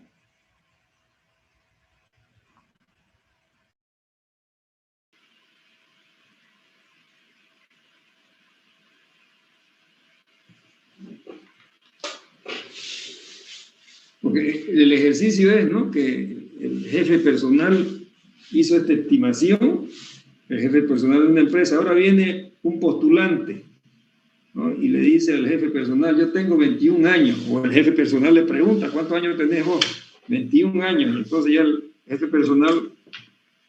Porque el ejercicio es, ¿no?, que el jefe personal hizo esta estimación, el jefe personal de una empresa. Ahora viene un postulante, ¿no?, y le dice al jefe personal, yo tengo 21 años, o el jefe personal le pregunta, ¿cuántos años tenés vos? 21 años, entonces ya el jefe personal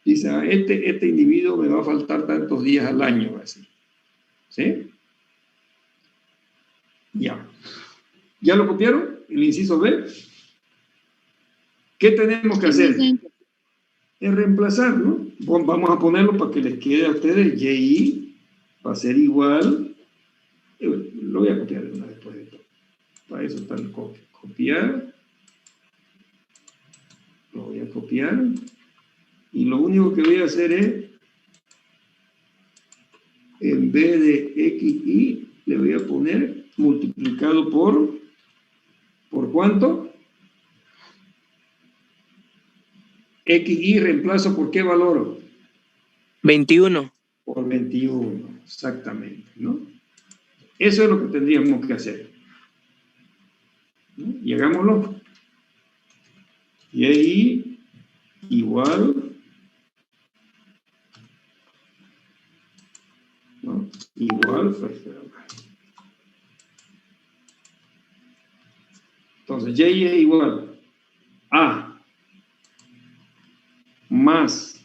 dice, este individuo me va a faltar tantos días al año, va a decir. ¿Sí? Ya. ¿Ya lo copiaron? El inciso B. ¿Qué tenemos que hacer? Es reemplazar, ¿no? Vamos a ponerlo para que les quede a ustedes. Y va a ser igual. Lo voy a copiar de una vez después de todo. Para eso está el copiar. Lo voy a copiar. Y lo único que voy a hacer es, en vez de XY, le voy a poner multiplicado ¿por cuánto? XY reemplazo ¿por qué valor? 21. Por 21, exactamente, ¿no? Eso es lo que tendríamos que hacer, ¿no? Y hagámoslo. Y ahí, igual, ¿no? Igual, entonces, Y es igual a más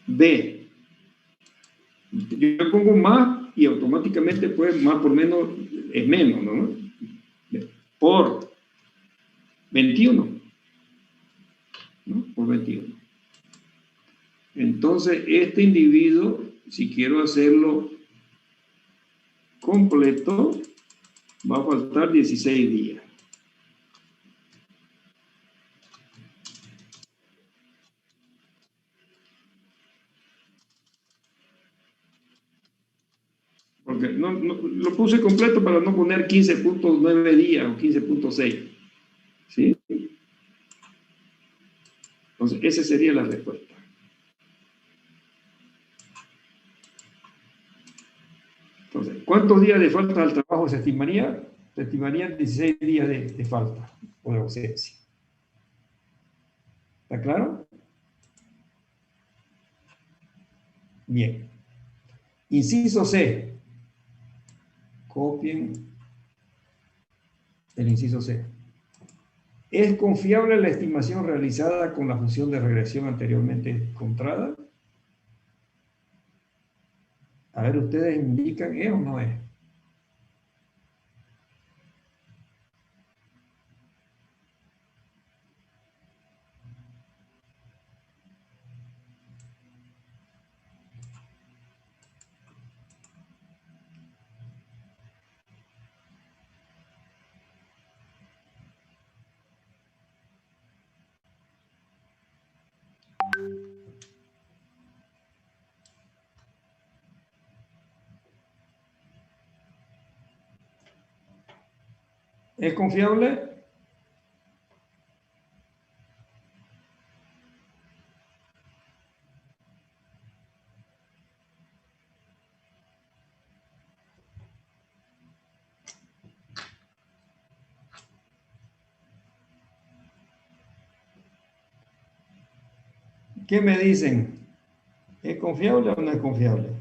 B. Yo pongo más y automáticamente, pues, más por menos es menos, ¿no? Por 21, ¿no? Por 21. Entonces, este individuo, si quiero hacerlo completo, va a faltar 16 días. Porque no, lo puse completo para no poner 15.9 días o 15.6. ¿Sí? Entonces, esa sería la respuesta. Entonces, ¿cuántos días de falta al trabajo se estimaría? Se estimarían 16 días de falta o de ausencia. ¿Está claro? Bien. Inciso C. Copien el inciso C. ¿Es confiable la estimación realizada con la función de regresión anteriormente encontrada? A ver, ustedes indican, ¿es o no es? ¿Es confiable? ¿Qué me dicen? ¿Es confiable o no es confiable?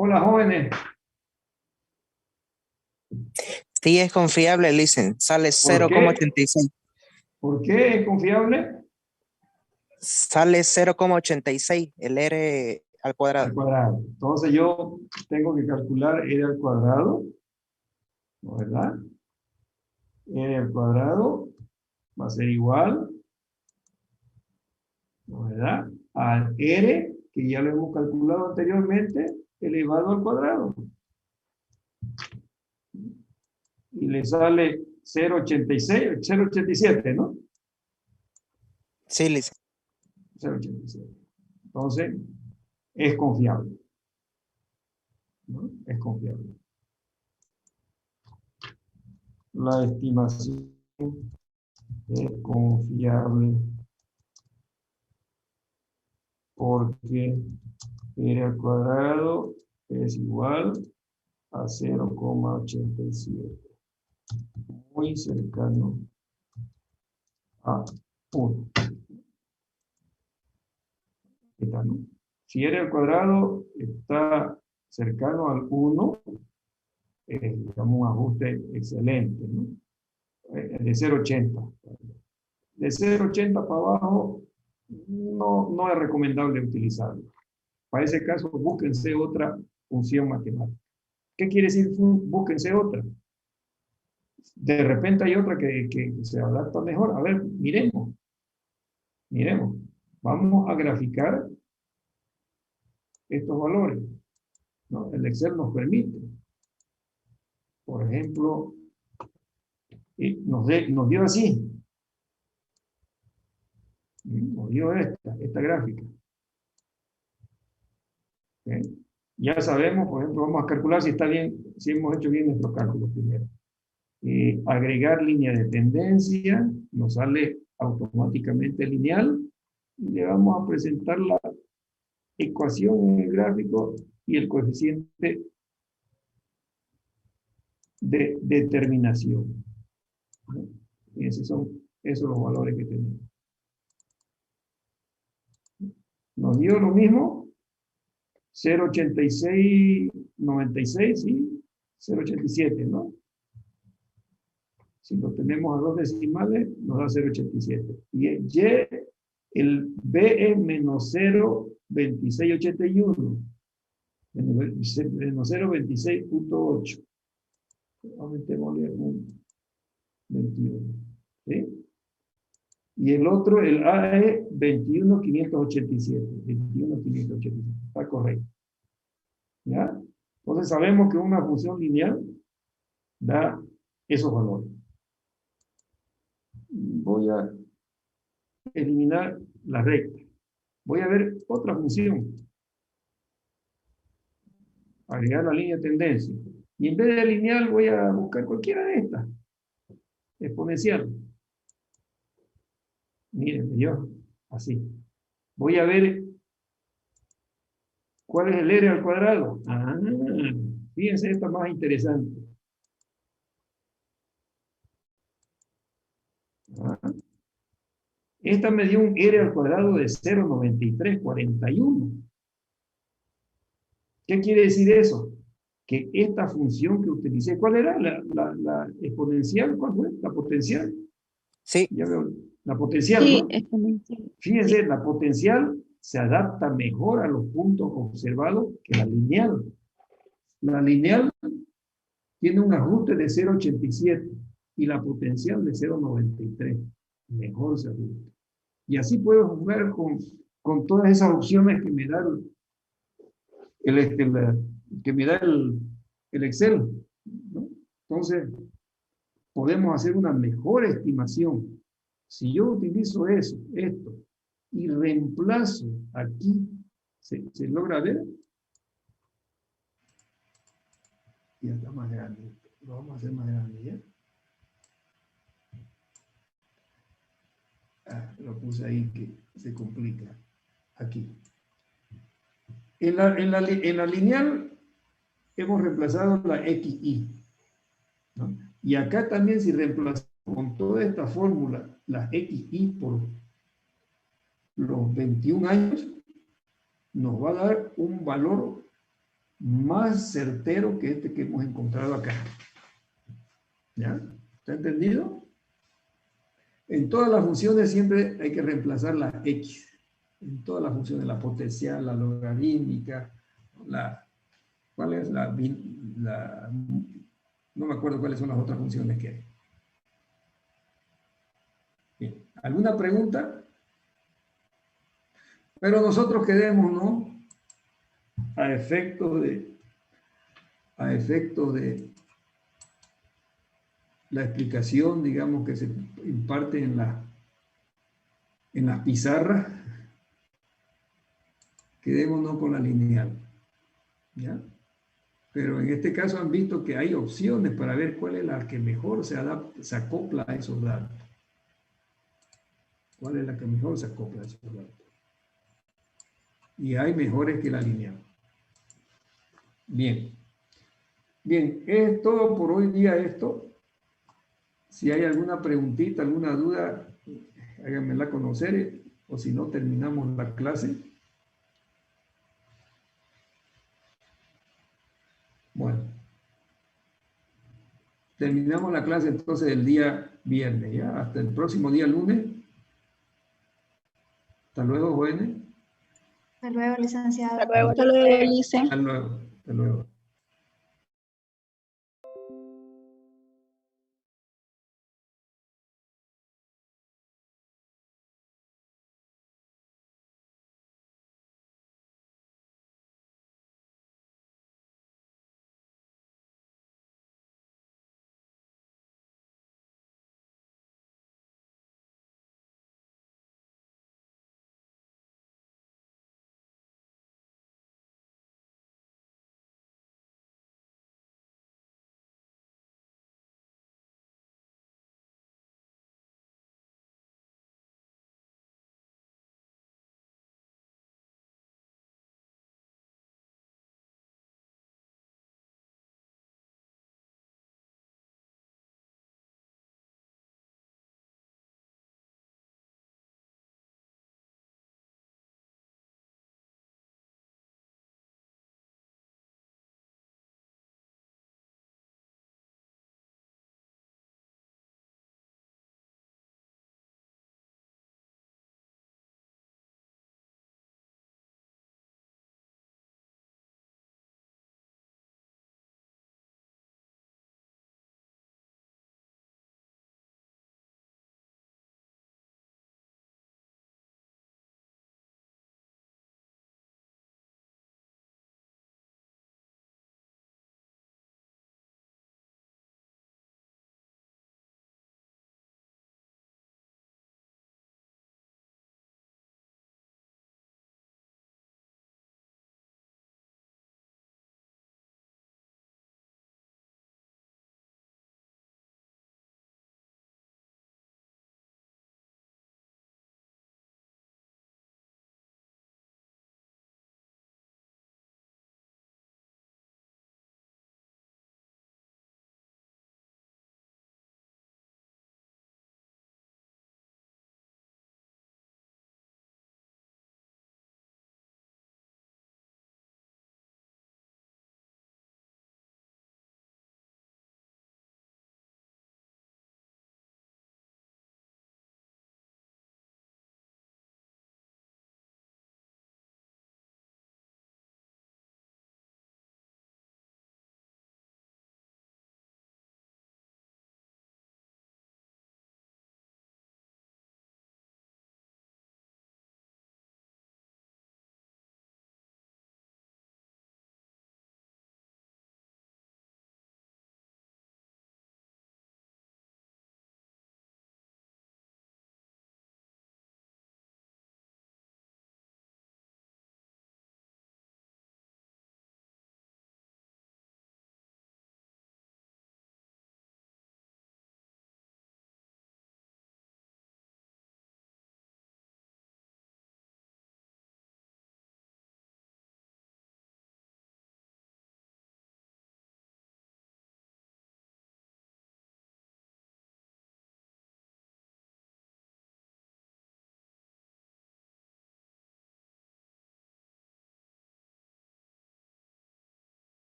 Hola, jóvenes. Sí, es confiable, dicen. Sale ¿Por qué? 0,86. ¿Por qué es confiable? Sale 0,86 el R al cuadrado. Al cuadrado. Entonces yo tengo que calcular R al cuadrado, ¿no, verdad? R al cuadrado va a ser igual, ¿no, verdad? Al R, que ya lo hemos calculado anteriormente, elevado al cuadrado. Y le sale 0,86, 0,87, ¿no? Sí, dicen. 0,87. Entonces, es confiable, ¿no? Es confiable. La estimación es confiable porque R al cuadrado es igual a 0,87. Muy cercano a 1. Está, ¿no? Si R al cuadrado está cercano al 1, digamos un ajuste excelente, ¿no? De 0,80. De 0,80 para abajo no es recomendable utilizarlo. Para ese caso, búsquense otra función matemática. ¿Qué quiere decir búsquense otra? De repente hay otra que se adapta mejor. A ver, miremos. Miremos. Vamos a graficar estos valores, ¿no? El Excel nos permite. Por ejemplo, nos dio así. Nos dio esta gráfica. ¿Okay? Ya sabemos, por ejemplo, vamos a calcular si está bien, si hemos hecho bien nuestros cálculos primero. Agregar línea de tendencia, nos sale automáticamente lineal, y le vamos a presentar la ecuación en el gráfico y el coeficiente de determinación. Y esos son los valores que tenemos. Nos dio lo mismo, 0,8696 y 0,87, ¿no? Si lo tenemos a dos decimales, nos da 0,87. Y el B es menos 0,2681. Menos 0,26.8. Aumentémosle un 21. ¿Sí? Y el otro, el A es 21,587. 21,587. Está correcto. ¿Ya? Entonces sabemos que una función lineal da esos valores. Voy a eliminar la recta. voy a ver otra función. Agregar la línea de tendencia. Y en vez de lineal voy a buscar cualquiera de estas. Exponencial. Miren, yo, así. Voy a ver cuál es el R al cuadrado. Ah, fíjense, esta más interesante. Ah, esta me dio un R al cuadrado de 0,9341. ¿Qué quiere decir eso? Que esta función que utilicé, ¿cuál era? La exponencial, ¿cuál fue? La potencial. Sí, Ya veo, la potencial, Sí, ¿no? exponencial. Fíjense, la potencial se adapta mejor a los puntos observados que la lineal. La lineal tiene un ajuste de 0,87 y la potencial de 0,93. Mejor se ajusta. Y así puedo jugar con todas esas opciones que me da el Excel, ¿no? Entonces, podemos hacer una mejor estimación. Si yo utilizo esto, y reemplazo aquí, ¿se logra ver? Ya está más grande. Lo vamos a hacer más grande, ¿ya? Lo puse ahí que se complica. Aquí. En la lineal hemos reemplazado la XY, ¿no? Y acá también si reemplazamos con toda esta fórmula la XY por los 21 años, nos va a dar un valor más certero que este que hemos encontrado acá. ¿Ya? ¿Está entendido? En todas las funciones siempre hay que reemplazar la X. En todas las funciones, la potencial, la logarítmica, ¿cuál es no me acuerdo cuáles son las otras funciones que hay. Bien. ¿Alguna pregunta? Pero nosotros quedemos, ¿no? A efecto de la explicación, digamos, que se imparte en las pizarras, quedémonos con la lineal, ¿ya? Pero en este caso han visto que hay opciones para ver cuál es la que mejor se acopla a esos datos. ¿Cuál es la que mejor se acopla a esos datos? Y hay mejores que la lineal. Bien. Bien, es todo por hoy día esto. Si hay alguna preguntita, alguna duda, háganmela conocer, o si no, terminamos la clase. Bueno. Terminamos la clase entonces el día viernes, ¿ya? Hasta el próximo día lunes. Hasta luego, jóvenes. Hasta luego, licenciado. Hasta luego, Hasta luego, Lice. Lice. Hasta luego. Hasta luego.